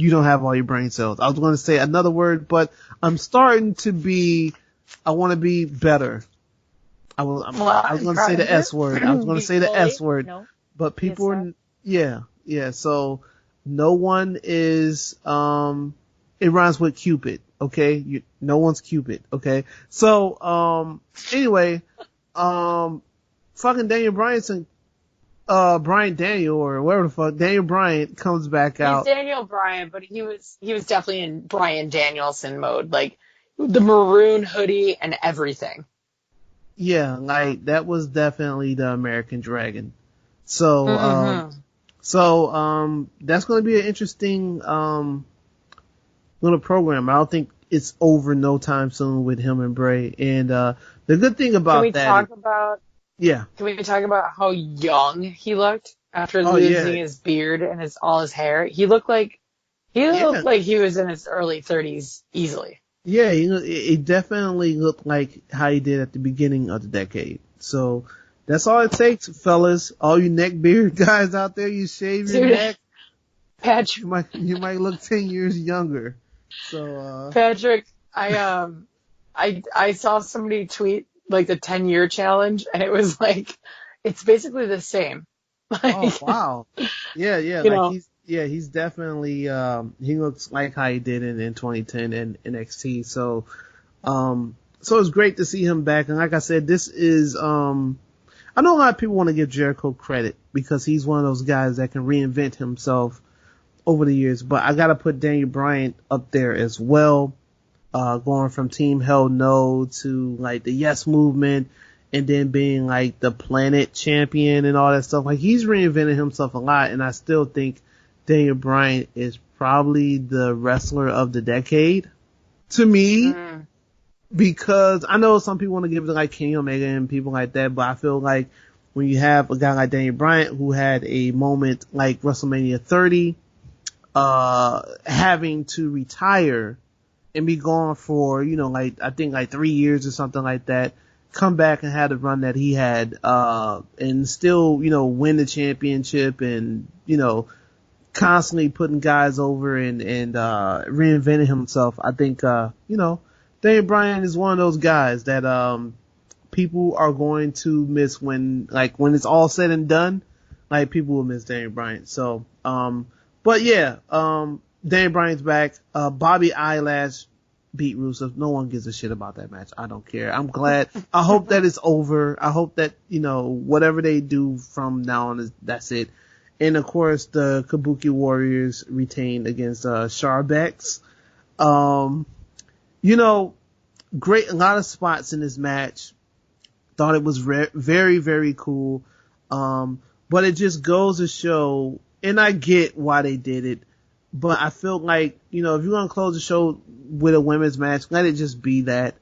S1: don't have all your brain cells. I was going to say another word, but I'm starting to be. I want to be better. I was going to say the S word. I was going to say the S word. No. But people are, yeah. So no one is, it rhymes with Cupid, okay? No one's Cupid, okay? So, anyway, fucking Daniel Bryan, Bryan Daniel or whatever the fuck, Daniel Bryan comes back out.
S2: He's Daniel Bryan, but he was definitely in Bryan Danielson mode, like the maroon hoodie and everything.
S1: Yeah, like that was definitely the American Dragon. So, that's going to be an interesting, little program. I don't think it's over no time soon with him and Bray. And, the good thing about that.
S2: Can we talk about how young he looked after losing his beard and all his hair? He looked like he was in his early 30s easily.
S1: Yeah, it definitely looked like how he did at the beginning of the decade. So that's all it takes, fellas. All you neck beard guys out there, you shave your neck.
S2: Patrick,
S1: you might look 10 years younger. So
S2: Patrick, I saw somebody tweet like the 10-year challenge, and it was like it's basically the same.
S1: Oh wow. Yeah. He's definitely, he looks like how he did in 2010 in NXT. So it's great to see him back. And like I said, this is, I know a lot of people want to give Jericho credit because he's one of those guys that can reinvent himself over the years. But I gotta put Daniel Bryan up there as well. Going from Team Hell No to like the Yes Movement and then being like the Planet Champion and all that stuff. Like he's reinvented himself a lot, and I still think Daniel Bryan is probably the wrestler of the decade to me, because I know some people want to give it to like Kenny Omega and people like that, but I feel like when you have a guy like Daniel Bryan who had a moment like WrestleMania 30, having to retire and be gone for, like, I think like 3 years or something like that, come back and had the run that he had, and still, win the championship and, constantly putting guys over and reinventing himself. I think, Daniel Bryan is one of those guys that, people are going to miss when it's all said and done, like people will miss Daniel Bryan. So, but yeah, Daniel Bryan's back. Bobby Eyelash beat Rusev. No one gives a shit about that match. I don't care. I'm glad. I hope that it's over. I hope that, whatever they do from now on that's it. And of course, the Kabuki Warriors retained against, Sharbex. Great, a lot of spots in this match. Thought it was very, very cool. But it just goes to show, and I get why they did it, but I feel like, if you're going to close the show with a women's match, let it just be that.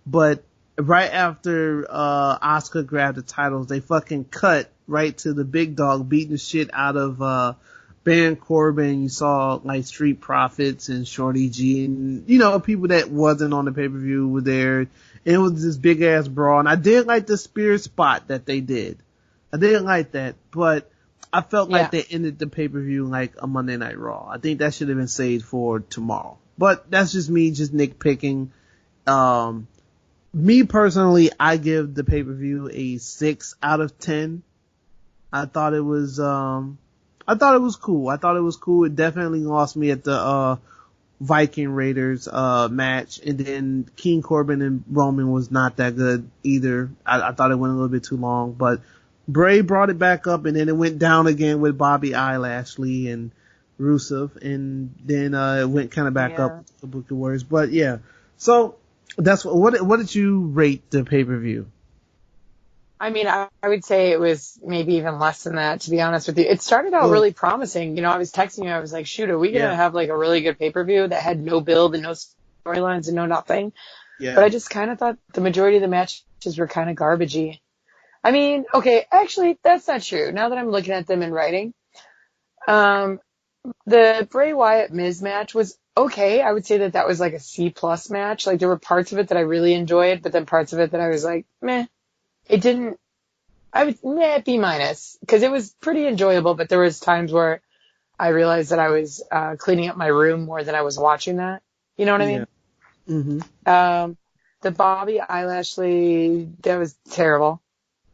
S1: But right after, Asuka grabbed the titles, they fucking cut right to the big dog beating the shit out of, Baron Corbin. You saw like Street Profits and Shorty G and, people that wasn't on the pay-per-view were there. And it was this big ass brawl. And I did like the spear spot that they did. I didn't like that, but I felt like they ended the pay-per-view like a Monday Night Raw. I think that should have been saved for tomorrow. But that's just me, just nitpicking. Me personally, I give the pay-per-view a 6 out of 10. I thought it was cool. I thought it was cool. It definitely lost me at the, Viking Raiders, match. And then King Corbin and Roman was not that good either. I thought it went a little bit too long, but Bray brought it back up, and then it went down again with Bobby Eyelashley and Rusev, and then it went kind of back up the Kabuki Warriors. But yeah, so that's what did you rate the pay-per-view?
S2: I mean, I would say it was maybe even less than that, to be honest with you. It started out really promising. I was texting you, I was like, shoot, are we going to have like a really good pay-per-view that had no build and no storylines and no nothing? Yeah. But I just kind of thought the majority of the matches were kind of garbagey. I mean, okay, actually, that's not true. Now that I'm looking at them in writing, The Bray Wyatt Miz match was okay. I would say that was like a C plus match. Like there were parts of it that I really enjoyed, but then parts of it that I was like, meh. It didn't. I would B minus because it was pretty enjoyable, but there was times where I realized that I was cleaning up my room more than I was watching that. You know what I
S1: Yeah.
S2: mean?
S1: Mm-hmm.
S2: The Bobby Eyelashley, that was terrible.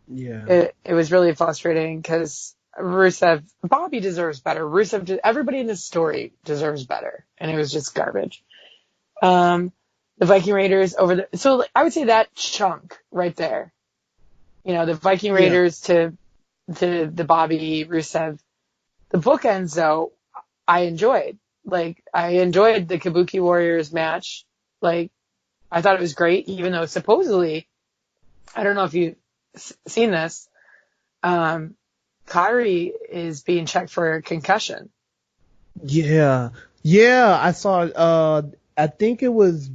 S1: Yeah.
S2: It was really frustrating because Bobby deserves better. Everybody in this story deserves better, and it was just garbage. The Viking Raiders so I would say that chunk right there. You know, the Viking
S1: Yeah.
S2: Raiders to the Bobby Rusev. The bookends, though, I enjoyed. Like, I enjoyed the Kabuki Warriors match. Like, I thought it was great, even though supposedly, I don't know if you've seen this, Kyrie is being checked for a concussion.
S1: Yeah. Yeah. I saw, I think it was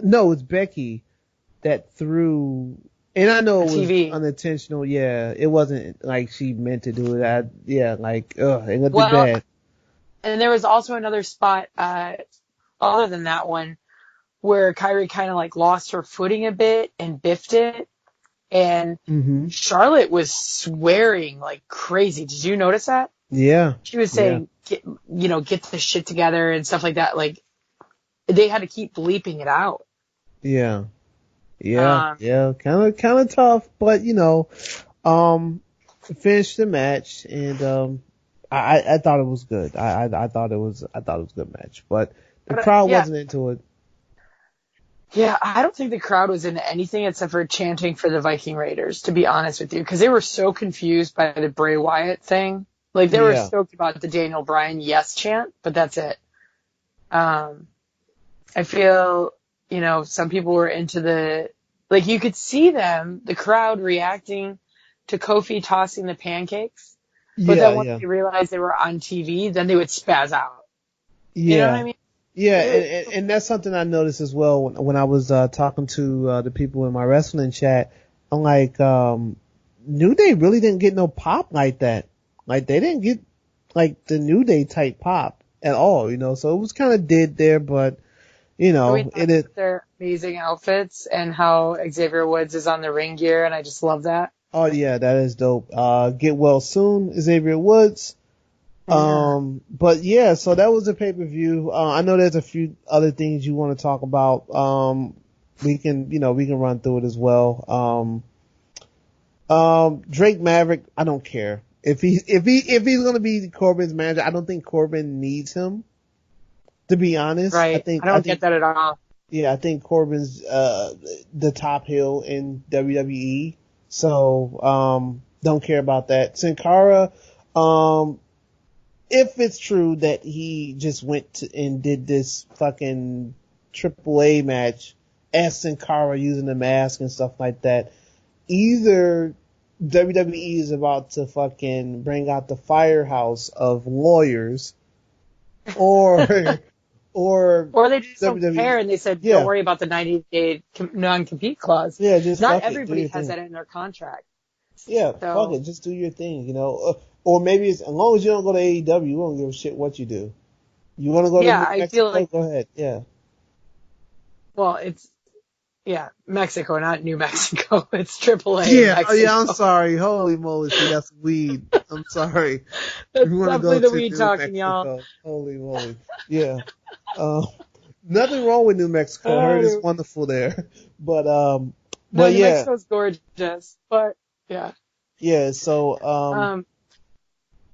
S1: no, it was Becky that threw, and I know it was
S2: TV.
S1: unintentional. Yeah. It wasn't like she meant to do it. It looked
S2: Well,
S1: bad.
S2: and there was also another spot, other than that one, where Kyrie kind of like lost her footing a bit and biffed it. And
S1: Mm-hmm.
S2: Charlotte was swearing like crazy. Did you notice that?
S1: Yeah.
S2: She was
S1: Yeah.
S2: saying, get the shit together and stuff like that. Like, they had to keep bleeping it out.
S1: Yeah. Yeah. Yeah. Kind of tough, but finished the match, and I thought it was good. I thought it was a good match, but the crowd
S2: Yeah.
S1: wasn't into it.
S2: Yeah, I don't think the crowd was into anything except for chanting for the Viking Raiders, to be honest with you, because they were so confused by the Bray Wyatt thing. Like, they were
S1: Yeah.
S2: stoked about the Daniel Bryan yes chant, but that's it. I feel, some people were into like, you could see the crowd reacting to Kofi tossing the pancakes, but
S1: Yeah.
S2: then once
S1: Yeah.
S2: they realized they were on TV, then they would spaz out. You know what I
S1: Yeah.
S2: mean?
S1: Yeah, and that's something I noticed as well when I was talking to the people in my wrestling chat. I'm like, New Day really didn't get no pop like that. Like they didn't get like the New Day type pop at all, So it was kind of dead there, but it is.
S2: Their amazing outfits and how Xavier Woods is on the ring gear, and I just love that.
S1: Oh yeah, that is dope. Get well soon, Xavier Woods.
S2: Yeah.
S1: But yeah, so that was the pay-per-view. I know there's a few other things you want to talk about. We can run through it as well. Drake Maverick, I don't care. If he's going to be Corbin's manager, I don't think Corbin needs him. To be honest,
S2: Right. I don't get that at all.
S1: Yeah, I think Corbin's, the top heel in WWE. So, don't care about that. Sin Cara, if it's true that he just went and did this fucking AAA match as Sin Cara using the mask and stuff like that, either WWE is about to fucking bring out the firehouse of lawyers, or
S2: they just don't
S1: WWE,
S2: care, and they said, don't worry about the 90-day non-compete clause.
S1: Yeah, just
S2: not
S1: fuck
S2: everybody
S1: it,
S2: has that in their contract.
S1: Yeah, fuck it, just do your thing, or maybe it's as long as you don't go to AEW, you don't give a shit what you do. You want to go to New Mexico?
S2: Feel like,
S1: go ahead. Yeah.
S2: Well, it's Mexico, not New Mexico. It's AAA.
S1: Yeah,
S2: Mexico.
S1: yeah. I'm sorry. Holy moly, see, that's weed. I'm sorry.
S2: That's
S1: you
S2: definitely the weed talking,
S1: Mexico.
S2: y'all.
S1: Holy moly. Yeah. Nothing wrong with New Mexico. I heard it's wonderful there. But
S2: New Mexico's gorgeous. But yeah.
S1: Yeah. So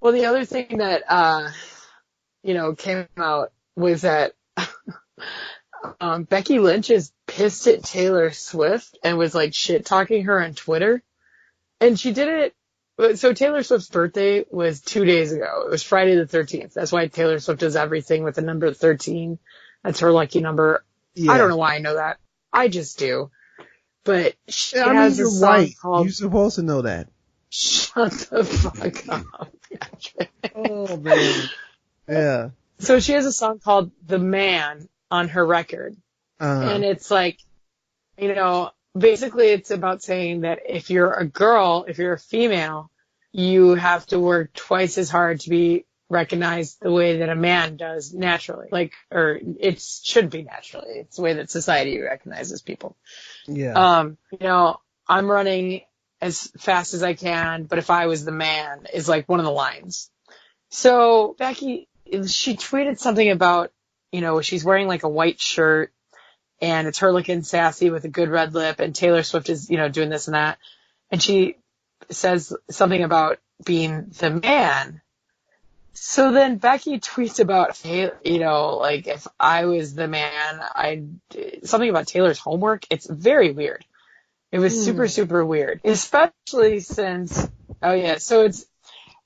S2: well, the other thing that came out was that Becky Lynch is pissed at Taylor Swift and was like shit talking her on Twitter. And she did it. So Taylor Swift's birthday was 2 days ago. It was Friday the 13th. That's why Taylor Swift does everything with the number 13. That's her lucky number. Yeah. I don't know why I know that. I just do. But she has a song called...
S1: You're supposed to know that.
S2: Shut the fuck up, Patrick.
S1: Oh, man. Yeah.
S2: So she has a song called The Man on her record. And it's like, basically it's about saying that if you're a girl, if you're a female, you have to work twice as hard to be recognize the way that a man does naturally. Or it should be naturally. It's the way that society recognizes people.
S1: Yeah.
S2: I'm running as fast as I can, but if I was the man is like one of the lines. So Becky, she tweeted something about, she's wearing like a white shirt and it's her looking sassy with a good red lip, and Taylor Swift is, doing this and that. And she says something about being the man. So then Becky tweets about, hey, like if I was the man, something about Taylor's homework. It's very weird. It was super, super weird, especially since, so it's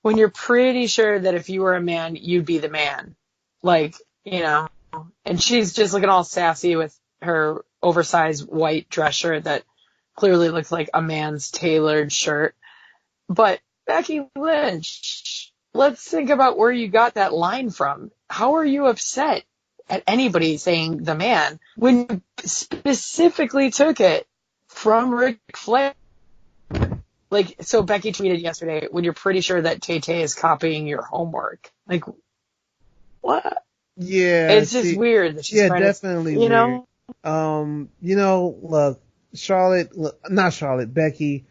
S2: when you're pretty sure that if you were a man, you'd be the man. Like, and she's just looking all sassy with her oversized white dress shirt that clearly looks like a man's tailored shirt. But Becky Lynch, let's think about where you got that line from. How are you upset at anybody saying the man when you specifically took it from Ric Flair? Like, so Becky tweeted yesterday, when you're pretty sure that Tay-Tay is copying your homework. Like, what?
S1: Yeah.
S2: It's just weird that she's trying
S1: definitely
S2: to,
S1: weird. Look, not Charlotte, Becky,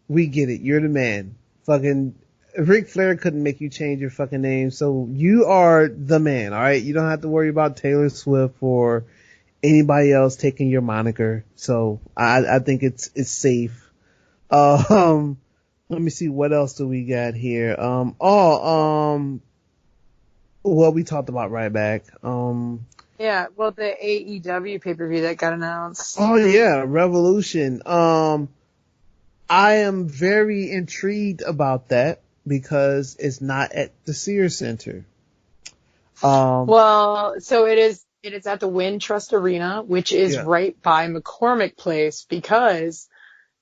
S1: we get it. You're the man. Fucking Ric Flair couldn't make you change your fucking name, so you are the man, alright? You don't have to worry about Taylor Swift or anybody else taking your moniker. So I think it's safe. Let me see, what else do we got here? Well, we talked about Ryback.
S2: Yeah, well, the AEW pay-per-view that got announced.
S1: Oh yeah, Revolution. I am very intrigued about that because it's not at the Sears Center.
S2: Well, so it is at the Wintrust Arena, which is right by McCormick Place, because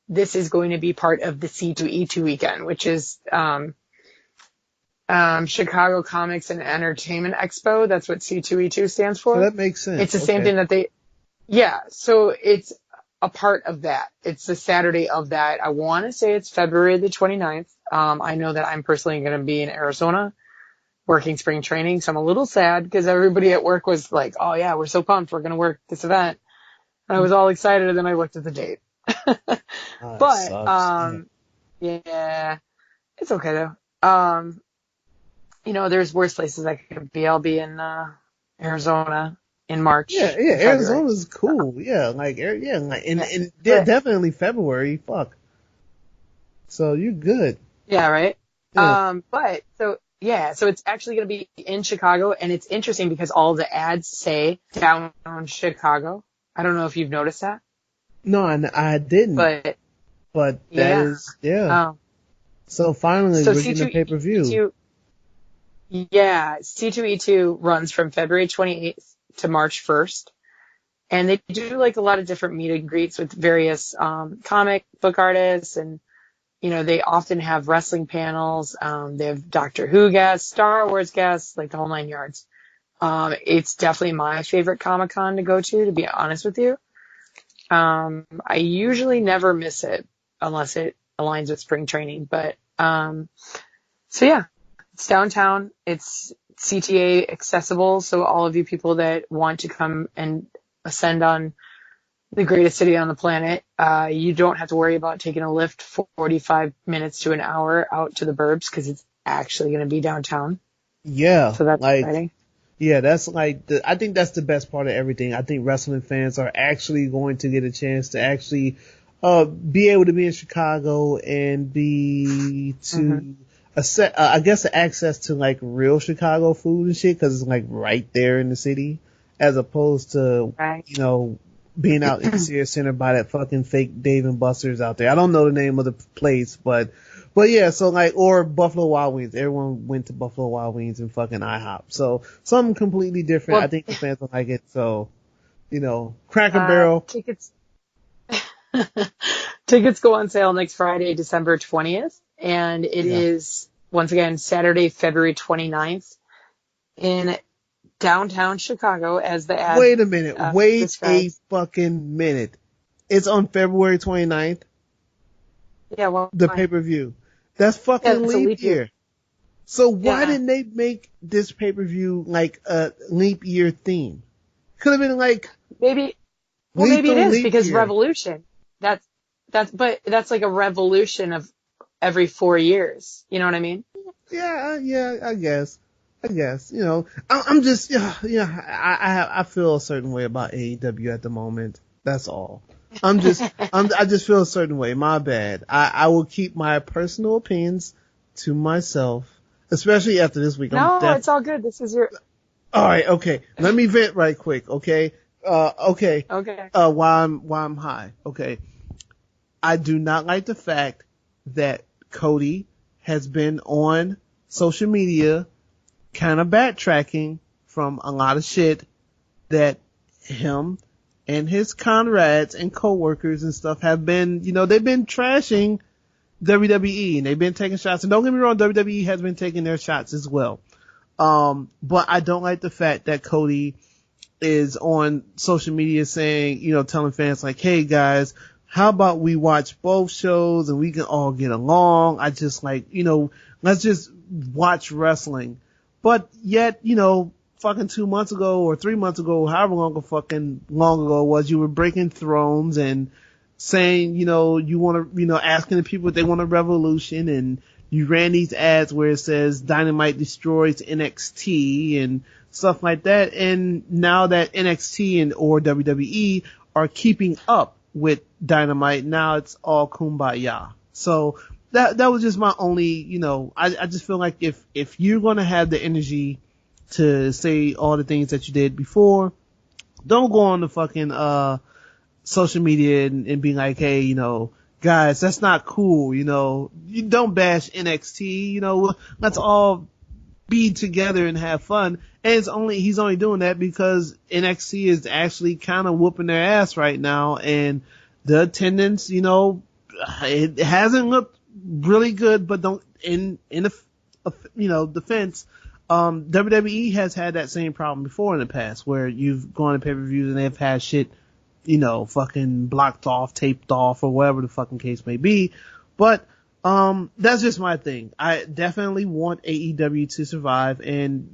S2: this is going to be part of the C2E2 weekend, which is Chicago Comics and Entertainment Expo. That's what C2E2 stands for.
S1: So that makes sense.
S2: It's the same thing that so it's a part of that. It's the Saturday of that. I want to say it's February the 29th. I know that I'm personally going to be in Arizona working spring training, so I'm a little sad because everybody at work was like, oh yeah, we're so pumped, we're going to work this event. And I was all excited, and then I looked at the date. But, yeah, it's okay though. There's worse places I could be. I'll be in Arizona in March.
S1: Yeah, Arizona's cool. Definitely February. Fuck. So you're good.
S2: Yeah, right.
S1: Yeah.
S2: So it's actually going to be in Chicago, and it's interesting because all the ads say downtown Chicago. I don't know if you've noticed that.
S1: No, I didn't.
S2: But
S1: that is. So finally, we're getting a pay-per-view.
S2: C2E2 runs from February 28th to March 1st. And they do like a lot of different meet and greets with various comic book artists, and they often have wrestling panels. They have Doctor Who guests, Star Wars guests, like the whole 9 yards. It's definitely my favorite Comic-Con to go to be honest with you. I usually never miss it unless it aligns with spring training. But it's downtown. It's CTA accessible, so all of you people that want to come and ascend on the greatest city on the planet, you don't have to worry about taking a lift 45 minutes to an hour out to the burbs, because it's actually going to be downtown.
S1: Yeah.
S2: So that's exciting.
S1: Yeah, that's I think that's the best part of everything. I think wrestling fans are actually going to get a chance to actually be able to be in Chicago and be to I guess the access to like real Chicago food and shit, because it's like right there in the city, as opposed to being out in the Sears Center by that fucking fake Dave and Buster's out there. I don't know the name of the place, but yeah, so or Buffalo Wild Wings. Everyone went to Buffalo Wild Wings and fucking IHOP. So something completely different. I think the fans will like it. So, Cracker Barrel.
S2: Tickets go on sale next Friday, December 20th. And it is, once again, Saturday, February 29th in downtown Chicago, as the ad.
S1: Wait a minute. Wait a fucking minute. It's on February 29th?
S2: Yeah, well.
S1: The pay-per-view. That's fucking leap year. So why didn't they make this pay-per-view like a leap year theme? Could have been like
S2: maybe it is because
S1: year.
S2: Revolution. But that's like a revolution of every 4 years. You know what I mean?
S1: Yeah, I guess. You know, I'm just, I feel a certain way about AEW at the moment. That's all. I just feel a certain way. My bad. I will keep my personal opinions to myself, especially after this week.
S2: No, it's all good. This is your.
S1: All right, okay. Let me vent right quick, okay? Okay. While I'm high, okay. I do not like the fact that Cody has been on social media kind of backtracking from a lot of shit that him and his comrades and coworkers and stuff have been, they've been trashing WWE and they've been taking shots. And don't get me wrong, WWE has been taking their shots as well. But I don't like the fact that Cody is on social media saying, telling fans like, hey guys, how about we watch both shows and we can all get along? I just like, let's just watch wrestling. But yet, fucking 2 months ago or 3 months ago, however long ago it was, you were breaking thrones and saying, you want to, asking the people if they want a revolution, and you ran these ads where it says Dynamite destroys NXT and stuff like that. And now that NXT or WWE are keeping up with Dynamite, now it's all kumbaya. So that was just my only, I just feel like if you're going to have the energy to say all the things that you did before, don't go on the fucking, social media and be like, hey, guys, that's not cool, you don't bash NXT, let's all be together and have fun. And he's only doing that because NXT is actually kind of whooping their ass right now, and the attendance, it hasn't looked really good, but in defense, WWE has had that same problem before in the past where you've gone to pay-per-views and they've had shit, fucking blocked off, taped off, or whatever the fucking case may be. But, that's just my thing. I definitely want AEW to survive, and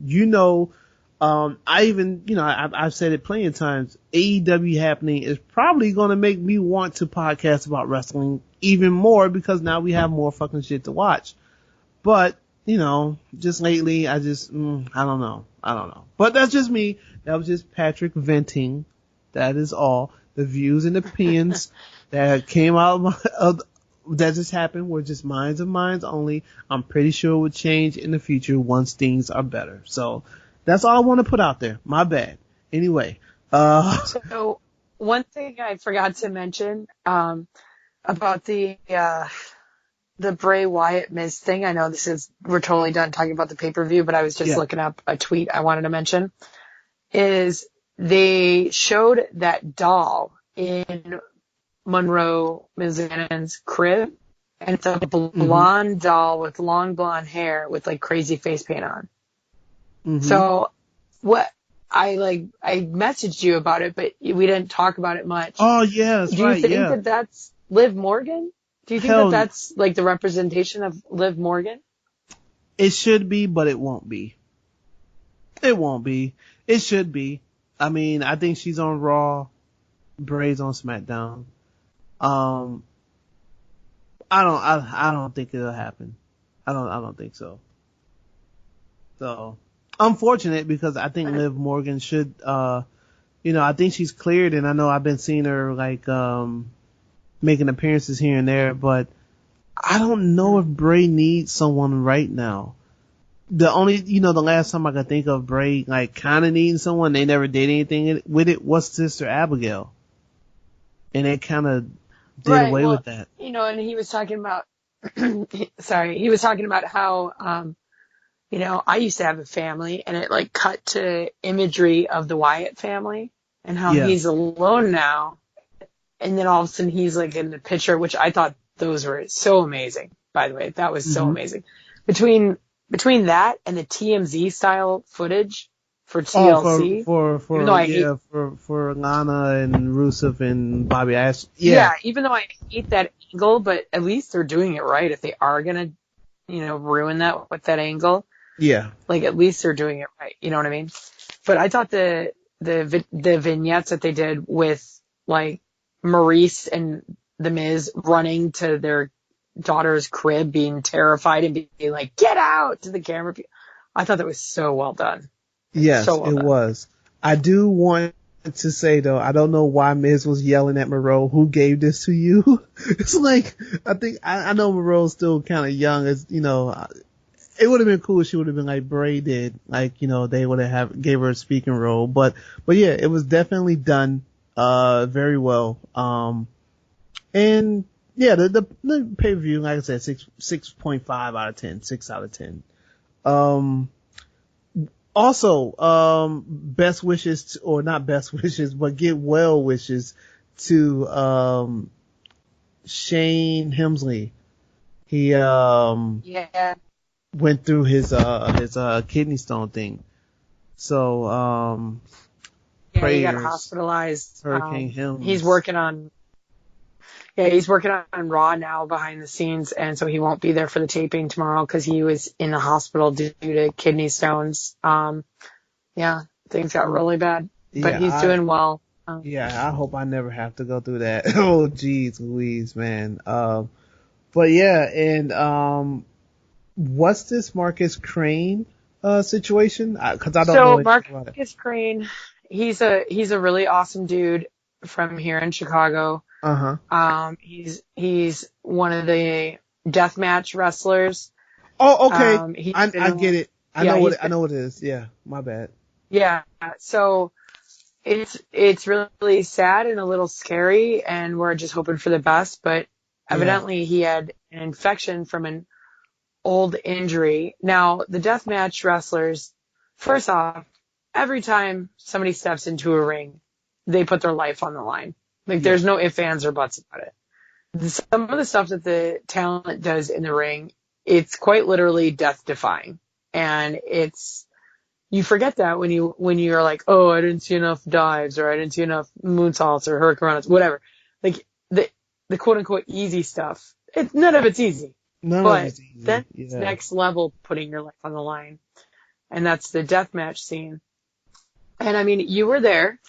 S1: I've said it plenty of times, AEW happening is probably gonna make me want to podcast about wrestling even more because now we have more fucking shit to watch. But, just lately, I don't know. But that's just me. That was just Patrick venting. That is all. The views and opinions that came out of that just happened were just minds of minds only. I'm pretty sure it would change in the future once things are better. So that's all I want to put out there. My bad. Anyway,
S2: So one thing I forgot to mention, about the Bray Wyatt Miz thing. I know we're totally done talking about the pay-per-view, but I was just looking up a tweet I wanted to mention is they showed that doll in Monroe Mizannon's crib, and it's a blonde doll with long blonde hair with like crazy face paint on. Mm-hmm. So what I messaged you about it, but we didn't talk about it much.
S1: Oh yeah, that's right.
S2: Do you think that that's Liv Morgan? Do you think that that's like the representation of Liv Morgan?
S1: It should be, but it won't be. It won't be. It should be. I mean, I think she's on Raw. Bray's on SmackDown. I don't think it'll happen. I don't think so. So, unfortunate because I think Liv Morgan should, I think she's cleared, and I know I've been seeing her making appearances here and there, but I don't know if Bray needs someone right now. The only, the last time I could think of Bray kind of needing someone, they never did anything with it, was Sister Abigail. And they kind of did away with that.
S2: And he was talking about, how, I used to have a family, and it cut to imagery of the Wyatt family and how he's alone now. And then all of a sudden he's in the picture, which I thought those were so amazing, by the way. That was so amazing. Between that and the TMZ style footage for TLC.
S1: For Lana and Rusev and Bobby Ash.
S2: Yeah, even though I hate that angle, but at least they're doing it right if they are going to ruin that with that angle.
S1: Yeah.
S2: Like, at least they're doing it right. You know what I mean? But I thought the vignettes that they did with, like, Maurice and The Miz running to their daughter's crib, being terrified and being like, "Get out!" to the camera. I thought that was so well done.
S1: Yes,
S2: So well
S1: it
S2: done.
S1: was. I do want to say though, I don't know why Miz was yelling at Moreau, "Who gave this to you?" It's like, I know Moreau's still kind of young, as you know. It would have been cool if she would have been like Bray did, like, they would have gave her a speaking role, but yeah, it was definitely done, very well. And yeah, the pay-per-view, like I said, 6.5 out of 10, 6 out of 10. Also, best wishes or not best wishes, but get well wishes to, Shane Hemsley. He,
S2: Yeah.
S1: went through his kidney stone thing. So,
S2: Yeah, he got
S1: prayers,
S2: hospitalized.
S1: Hurricane Helms.
S2: He's working on Raw now behind the scenes, and so he won't be there for the taping tomorrow because he was in the hospital due to kidney stones. Yeah, things got really bad, but he's doing well.
S1: Yeah, I hope I never have to go through that. Oh, geez, Louise, man. But yeah, and what's this Marcus Crane situation? Because I don't know anything about it.
S2: Marcus Crane, he's a really awesome dude from here in Chicago. He's one of the deathmatch wrestlers.
S1: Oh, okay. I get it. I know what it is. Yeah, my bad.
S2: Yeah. So it's really sad and a little scary, and we're just hoping for the best. But evidently he had an infection from an old injury. Now, the deathmatch wrestlers, first off, every time somebody steps into a ring, they put their life on the line. Like, there's no ifs, ands, or buts about it. Some of the stuff that the talent does in the ring, it's quite literally death-defying. And you forget that when you're like, oh, I didn't see enough dives, or I didn't see enough moonsaults or hurricanranas, whatever. Like, the quote-unquote easy stuff, none of it's easy. But that's next level, putting your life on the line. And that's the deathmatch scene. And I mean, you were there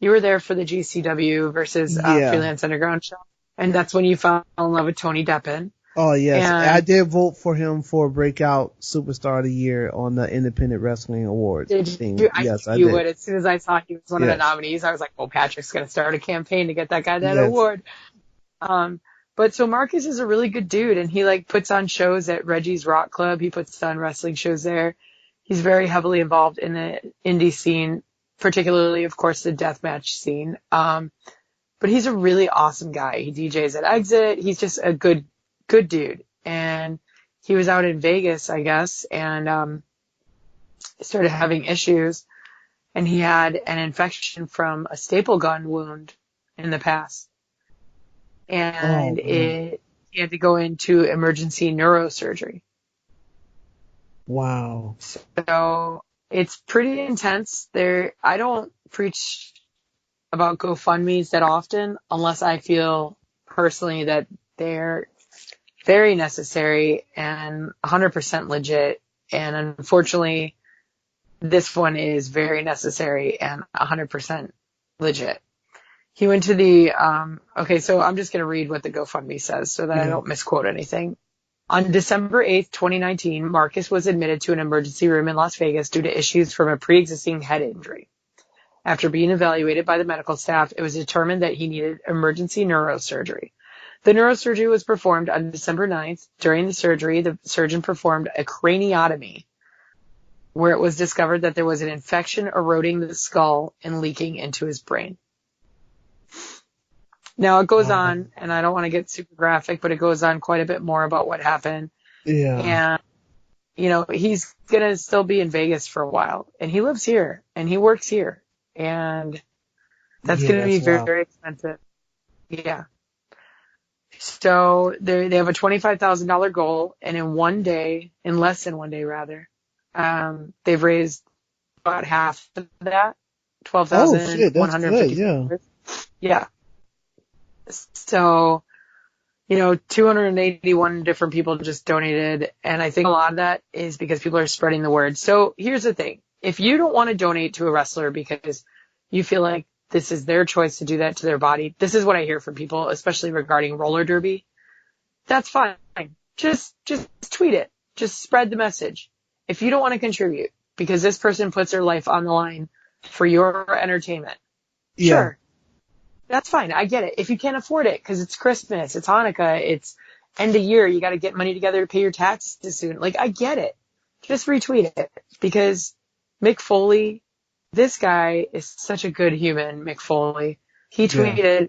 S2: for the GCW versus Freelance Underground show. And that's when you fell in love with Tony Deppen.
S1: Oh, yes. And I did vote for him for Breakout Superstar of the Year on the Independent Wrestling Awards.
S2: Did you? Yes, I did. Would. As soon as I saw he was one of the nominees, I was like, well, Patrick's going to start a campaign to get that guy that award. But so Marcus is a really good dude, and he like puts on shows at Reggie's Rock Club. He puts on wrestling shows there. He's very heavily involved in the indie scene, particularly, of course, the deathmatch scene. But he's a really awesome guy. He DJs at Exit. He's just a good dude. And he was out in Vegas, I guess, and started having issues. And he had an infection from a staple gun wound in the past. And he had to go into emergency neurosurgery.
S1: Wow.
S2: So it's pretty intense. I don't preach about GoFundMes that often unless I feel personally that they're very necessary and 100% legit. And unfortunately, this one is very necessary and 100% legit. He went to the, so I'm just going to read what the GoFundMe says so that I don't misquote anything. On December 8th, 2019, Marcus was admitted to an emergency room in Las Vegas due to issues from a pre-existing head injury. After being evaluated by the medical staff, it was determined that he needed emergency neurosurgery. The neurosurgery was performed on December 9th. During the surgery, the surgeon performed a craniotomy, where it was discovered that there was an infection eroding the skull and leaking into his brain. Now, it goes on, and I don't want to get super graphic, but it goes on quite a bit more about what happened.
S1: Yeah.
S2: And, he's going to still be in Vegas for a while. And he lives here, and he works here. And that's going to be very, very expensive. Yeah. So they have a $25,000 goal, and in less than 1 day, rather, they've raised about half of that, $12,150.
S1: Yeah.
S2: Yeah. So 281 different people just donated. And I think a lot of that is because people are spreading the word. So here's the thing. If you don't want to donate to a wrestler because you feel like this is their choice to do that to their body, this is what I hear from people, especially regarding roller derby. That's fine. Just tweet it. Just spread the message. If you don't want to contribute because this person puts their life on the line for your entertainment, sure. That's fine. I get it. If you can't afford it because it's Christmas, it's Hanukkah, it's end of year, you got to get money together to pay your taxes soon. Like, I get it. Just retweet it because Mick Foley, this guy is such a good human, Mick Foley. He tweeted,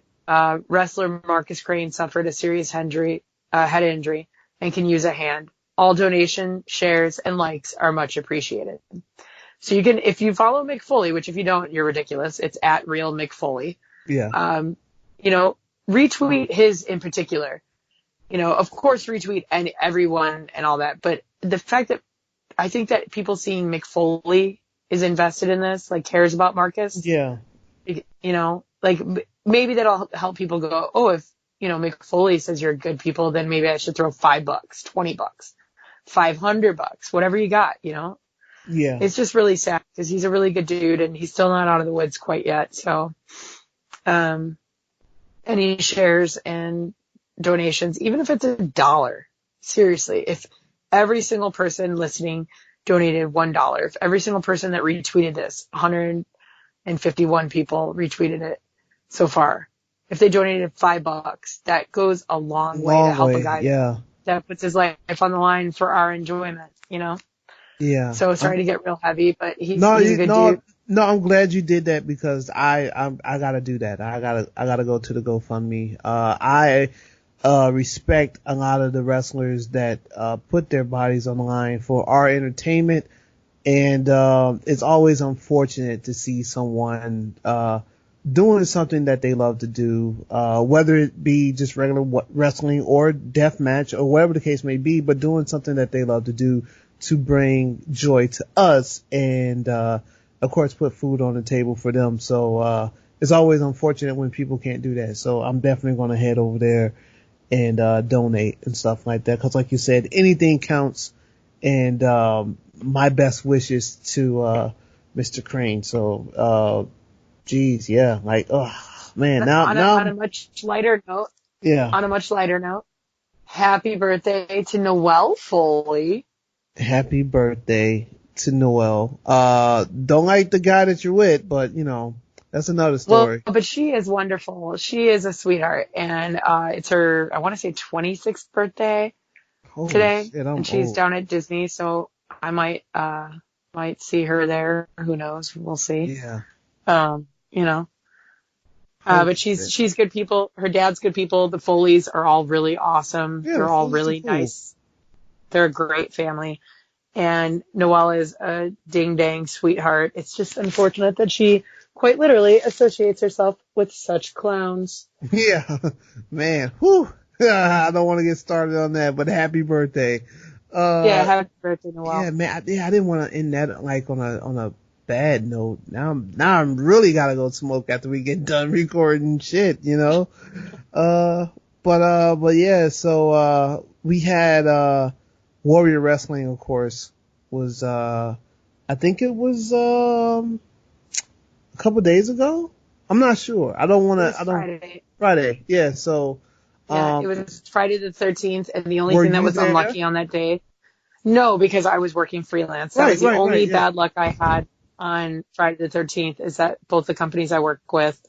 S2: wrestler Marcus Crane suffered a serious head injury and can use a hand. All donation, shares, and likes are much appreciated. So you can, if you follow Mick Foley, which if you don't, you're ridiculous. It's at Real Mick Foley.
S1: Yeah.
S2: Retweet his in particular. Of course, retweet everyone and all that. But the fact that I think that people seeing Mick Foley is invested in this, like cares about Marcus.
S1: Yeah.
S2: Like maybe that'll help people go, oh, if, Mick Foley says you're good people, then maybe I should throw $5, $20, $500, whatever you got, Yeah. It's just really sad because he's a really good dude and he's still not out of the woods quite yet. So, any shares and donations, even if it's $1, seriously, if every single person listening donated $1, if every single person that retweeted this, 151 people retweeted it so far, if they donated $5, that goes a long way to help a guy that puts his life on the line for our enjoyment,
S1: Yeah.
S2: So sorry to get real heavy, but he's a good dude.
S1: No, I'm glad you did that because I gotta do that. I gotta go to the GoFundMe. I respect a lot of the wrestlers that put their bodies on the line for our entertainment, and it's always unfortunate to see someone doing something that they love to do, whether it be just regular wrestling or death match or whatever the case may be, but doing something that they love to do to bring joy to us and of course put food on the table for them. So it's always unfortunate when people can't do that. So I'm definitely going to head over there and donate and stuff like that, because like you said, anything counts. And my best wishes to Mr. Crane. So geez, yeah, like, oh man, now
S2: on a much lighter note.
S1: Yeah.
S2: On a much lighter note, happy birthday to Noelle Foley.
S1: Happy birthday to Noelle. Don't like the guy that you're with, but that's another story.
S2: Well, but she is wonderful. She is a sweetheart, and it's her, I want to say 26th birthday today,
S1: shit,
S2: and she's
S1: old.
S2: down at Disney, so I might see her there. Who knows? We'll see.
S1: Yeah.
S2: But she's good people. Her dad's good people. The Foleys are all really awesome.
S1: Yeah,
S2: they're all really nice. They're a great family. And Noelle is a ding-dang sweetheart. It's just unfortunate that she quite literally associates herself with such clowns.
S1: Yeah, man. Whew. I don't want to get started on that, but happy birthday.
S2: Happy birthday, Noelle.
S1: Yeah, man. I didn't want to end that like on a bad note. Now I'm really gotta go smoke after we get done recording shit, But yeah, so we had Warrior Wrestling, of course, was I think it was a couple days ago. I'm not sure. Friday. Yeah, so
S2: it was Friday the 13th, and the only thing that was unlucky on that day. No, because I was working freelance. That was the only bad luck I had on Friday the 13th, is that both the companies I work with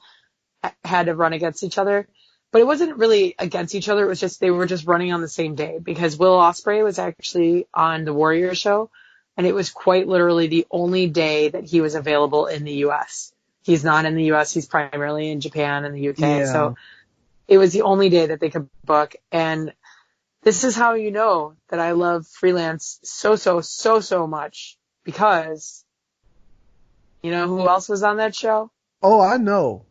S2: had to run against each other. But it wasn't really against each other. It was just, they were just running on the same day, because Will Ospreay was actually on the Warrior show, and it was quite literally the only day that he was available in the U.S. He's not in the U.S. He's primarily in Japan and the U.K.
S1: Yeah.
S2: So it was the only day that they could book. And this is how you know that I love freelance so much, because you know who else was on that show?
S1: Oh, I know.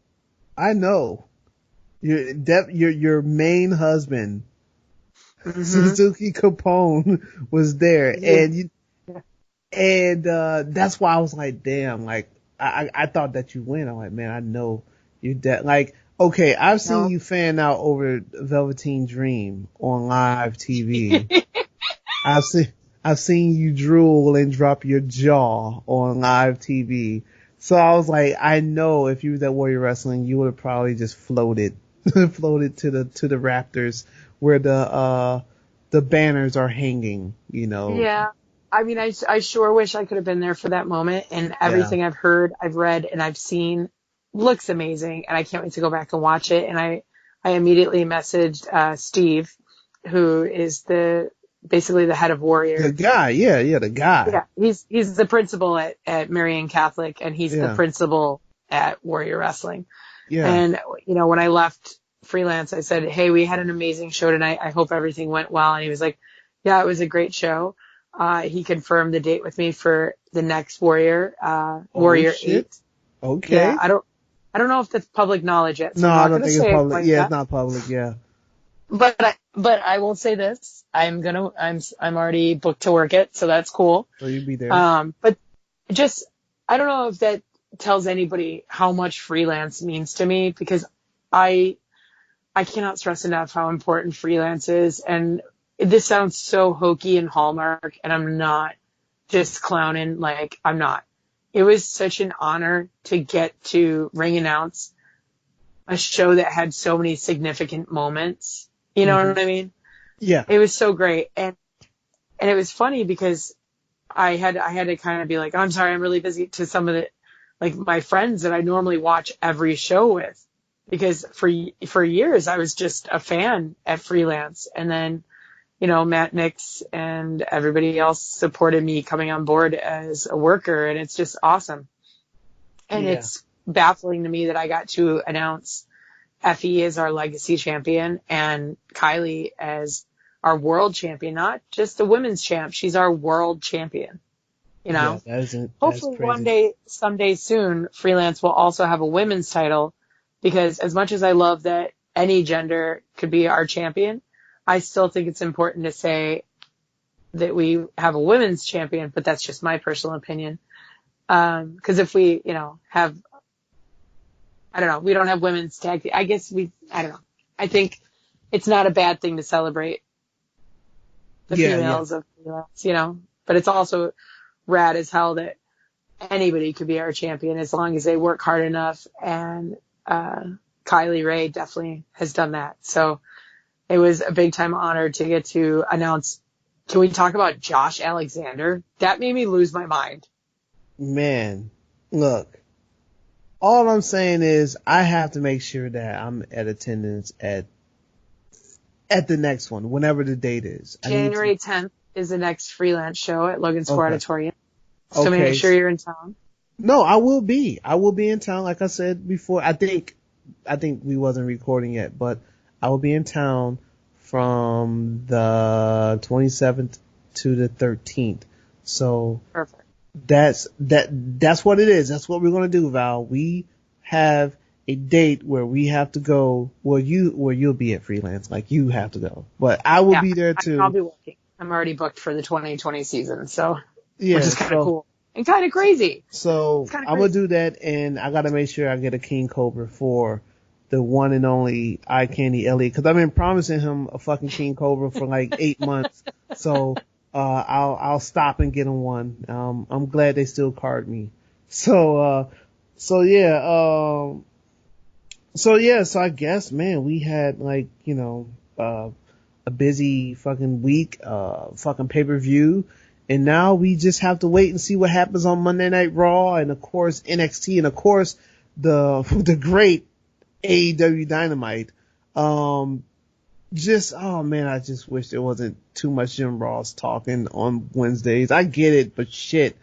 S1: Your main husband, Suzuki Capone, was there, and that's why I was like, damn, like I thought that you win. I'm like, man, I know you like Okay, I've seen
S2: No.
S1: you fan out over Velveteen Dream on live TV. I've seen I've seen you drool and drop your jaw on live TV. So I was like, I know if you was at Warrior Wrestling, you would have probably just floated, floated to the rafters where the banners are hanging. You know.
S2: Yeah. I mean, I sure wish I could have been there for that moment, and
S1: Yeah.
S2: everything I've heard, I've read, and I've seen looks amazing, and I can't wait to go back and watch it. And I immediately messaged Steve, who is basically the head of
S1: The
S2: Warrior.
S1: guy, yeah, the guy.
S2: Yeah, he's the principal at Marian Catholic, and he's the
S1: Yeah,
S2: principal at Warrior Wrestling.
S1: yeah.
S2: And when I left freelance, I said, "Hey, we had an amazing show tonight. I hope everything went well." And he was like, "Yeah, it was a great show." He confirmed the date with me for the next Warrior,
S1: Oh
S2: Warrior
S1: shit.
S2: 8.
S1: Okay.
S2: Yeah, I don't know if that's public knowledge yet, so
S1: No,
S2: I'm
S1: I
S2: not
S1: don't
S2: going to
S1: think it's
S2: say it
S1: public.
S2: quite
S1: Yeah, it's
S2: yet.
S1: not public. Yeah.
S2: But I will say this: I'm already booked to work it, so that's cool.
S1: So you'll be there.
S2: But just I don't know if that tells anybody how much freelance means to me, because I cannot stress enough how important freelance is. And this sounds so hokey and Hallmark, and I'm not just clowning. Like, I'm not. It was such an honor to get to ring announce a show that had so many significant moments. You know
S1: Mm-hmm.
S2: what I mean?
S1: Yeah.
S2: It was so great. And it was funny because I had to kind of be like, I'm sorry, I'm really busy, to some of the, like, my friends that I normally watch every show with, because for years I was just a fan at freelance. And then, Matt Nix and everybody else supported me coming on board as a worker, and it's just awesome. And
S1: Yeah.
S2: it's baffling to me that I got to announce Effie as our legacy champion and Kylie as our world champion, not just the women's champ. She's our world champion.
S1: Yeah, that's
S2: Hopefully one
S1: crazy.
S2: day, someday soon, freelance will also have a women's title, because as much as I love that any gender could be our champion, I still think it's important to say that we have a women's champion, but that's just my personal opinion. Cause if we, have, I don't know, we don't have women's tag team. I don't know. I think it's not a bad thing to celebrate the
S1: Yeah,
S2: females of freelance, but it's also rad as hell that anybody could be our champion as long as they work hard enough. And Kylie Ray definitely has done that. So it was a big time honor to get to announce. Can we talk about Josh Alexander? That made me lose my mind.
S1: Man, look, all I'm saying is I have to make sure that I'm at attendance at the next one, whenever the date is.
S2: January 10th is the next freelance show at Logan Square
S1: Okay.
S2: Auditorium. So
S1: Okay.
S2: make sure you're in town.
S1: No, I will be. I will be in town. Like I said before, I think we wasn't recording yet, but I will be in town from the 27th to the 13th. So
S2: Perfect.
S1: that's what it is. That's what we're going to do, Val. We have a date where we have to go, where you'll be at freelance. Like, you have to go, but I will be there too.
S2: I'll be working. I'm already booked for the 2020 season. So,
S1: Yeah.
S2: which is kind of cool and kind of crazy.
S1: So I'm gonna do that, and I gotta make sure I get a King Cobra for the one and only Eye Candy Elliott, because I've been promising him a fucking King Cobra for like 8 months. So I'll stop and get him one. I'm glad they still card me. So I guess, man, we had like, a busy fucking week, fucking pay-per-view. And now we just have to wait and see what happens on Monday Night Raw, and of course NXT, and of course the great AEW Dynamite. Oh man, I just wish there wasn't too much Jim Ross talking on Wednesdays. I get it, but shit.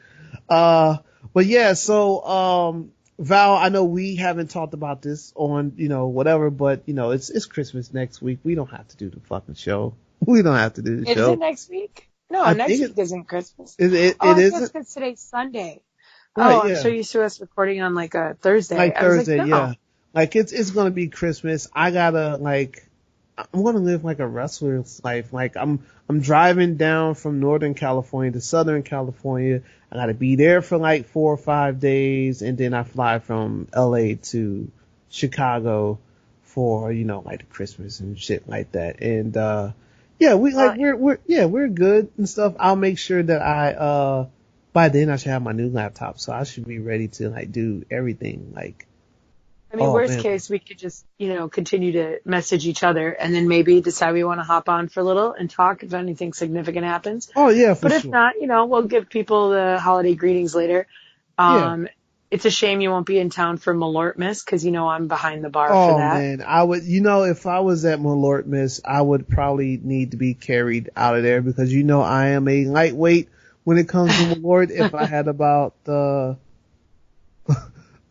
S1: But yeah, so Val, I know we haven't talked about this on, whatever, but it's Christmas next week. We don't have to do the fucking show. We don't have to do the show.
S2: Is it next week? No, next week isn't Christmas.
S1: It
S2: I
S1: isn't?
S2: guess because today's Sunday.
S1: Right,
S2: I'm
S1: yeah.
S2: so used to us recording on like a Thursday.
S1: Like
S2: I was
S1: Thursday,
S2: like, no.
S1: yeah. Like it's gonna be Christmas. I'm gonna live like a wrestler's life. Like I'm driving down from Northern California to Southern California. I gotta be there for like 4 or 5 days, and then I fly from LA to Chicago for, like the Christmas and shit like that. And, yeah, we're good and stuff. I'll make sure that by then I should have my new laptop, so I should be ready to like do everything. Like,
S3: I mean, worst case, we could just, continue to message each other and then maybe decide we want to hop on for a little and talk if anything significant happens.
S1: Oh yeah,
S3: but if not, we'll give people the holiday greetings later. It's a shame you won't be in town for Malortmas because I'm behind the bar for that. Oh
S1: man, I would. If I was at Malortmas, I would probably need to be carried out of there because I am a lightweight when it comes to Malort. If I had about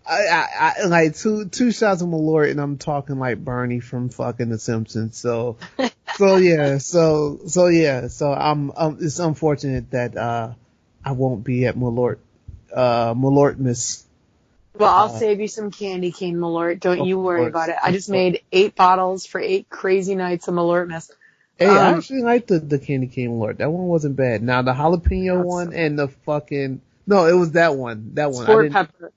S1: I like two shots of Malort, and I'm talking like Barney from fucking The Simpsons. So yeah. It's unfortunate that I won't be at Malortmas.
S3: Well, I'll save you some candy cane Malort. Don't you worry about it. I just made 8 bottles for 8 crazy nights of Malortmas.
S1: Hey, I actually like the candy cane Malort. That one wasn't bad. Now the jalapeno one and the fucking it was that one.
S3: Sport pepper.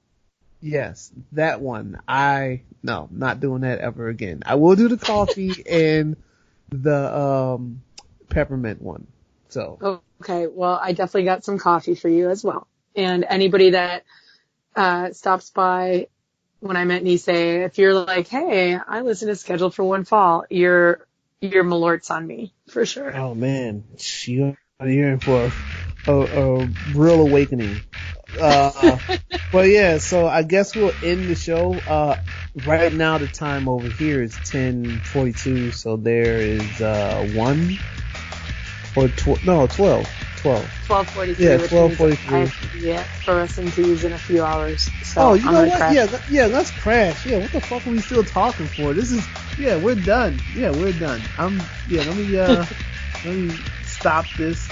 S1: Yes, that one. Not doing that ever again. I will do the coffee and the peppermint one. So
S3: okay, well, I definitely got some coffee for you as well. And anybody that stops by when I'm at Nisei, if you're like, hey, I listen to Scheduled for One Fall, your Malort's on me for sure.
S1: Oh man, you're in for a real awakening. But yeah, so I guess we'll end the show. Right now the time over here is 10:42, so there is 1 or 12.
S3: 12:43.
S1: Yeah, 12:43.
S3: Yeah, for us and twos in a few hours. So
S1: oh, you know what? Yeah, let's crash. Yeah, what the fuck are we still talking for? We're done. Yeah, we're done. Let me stop this.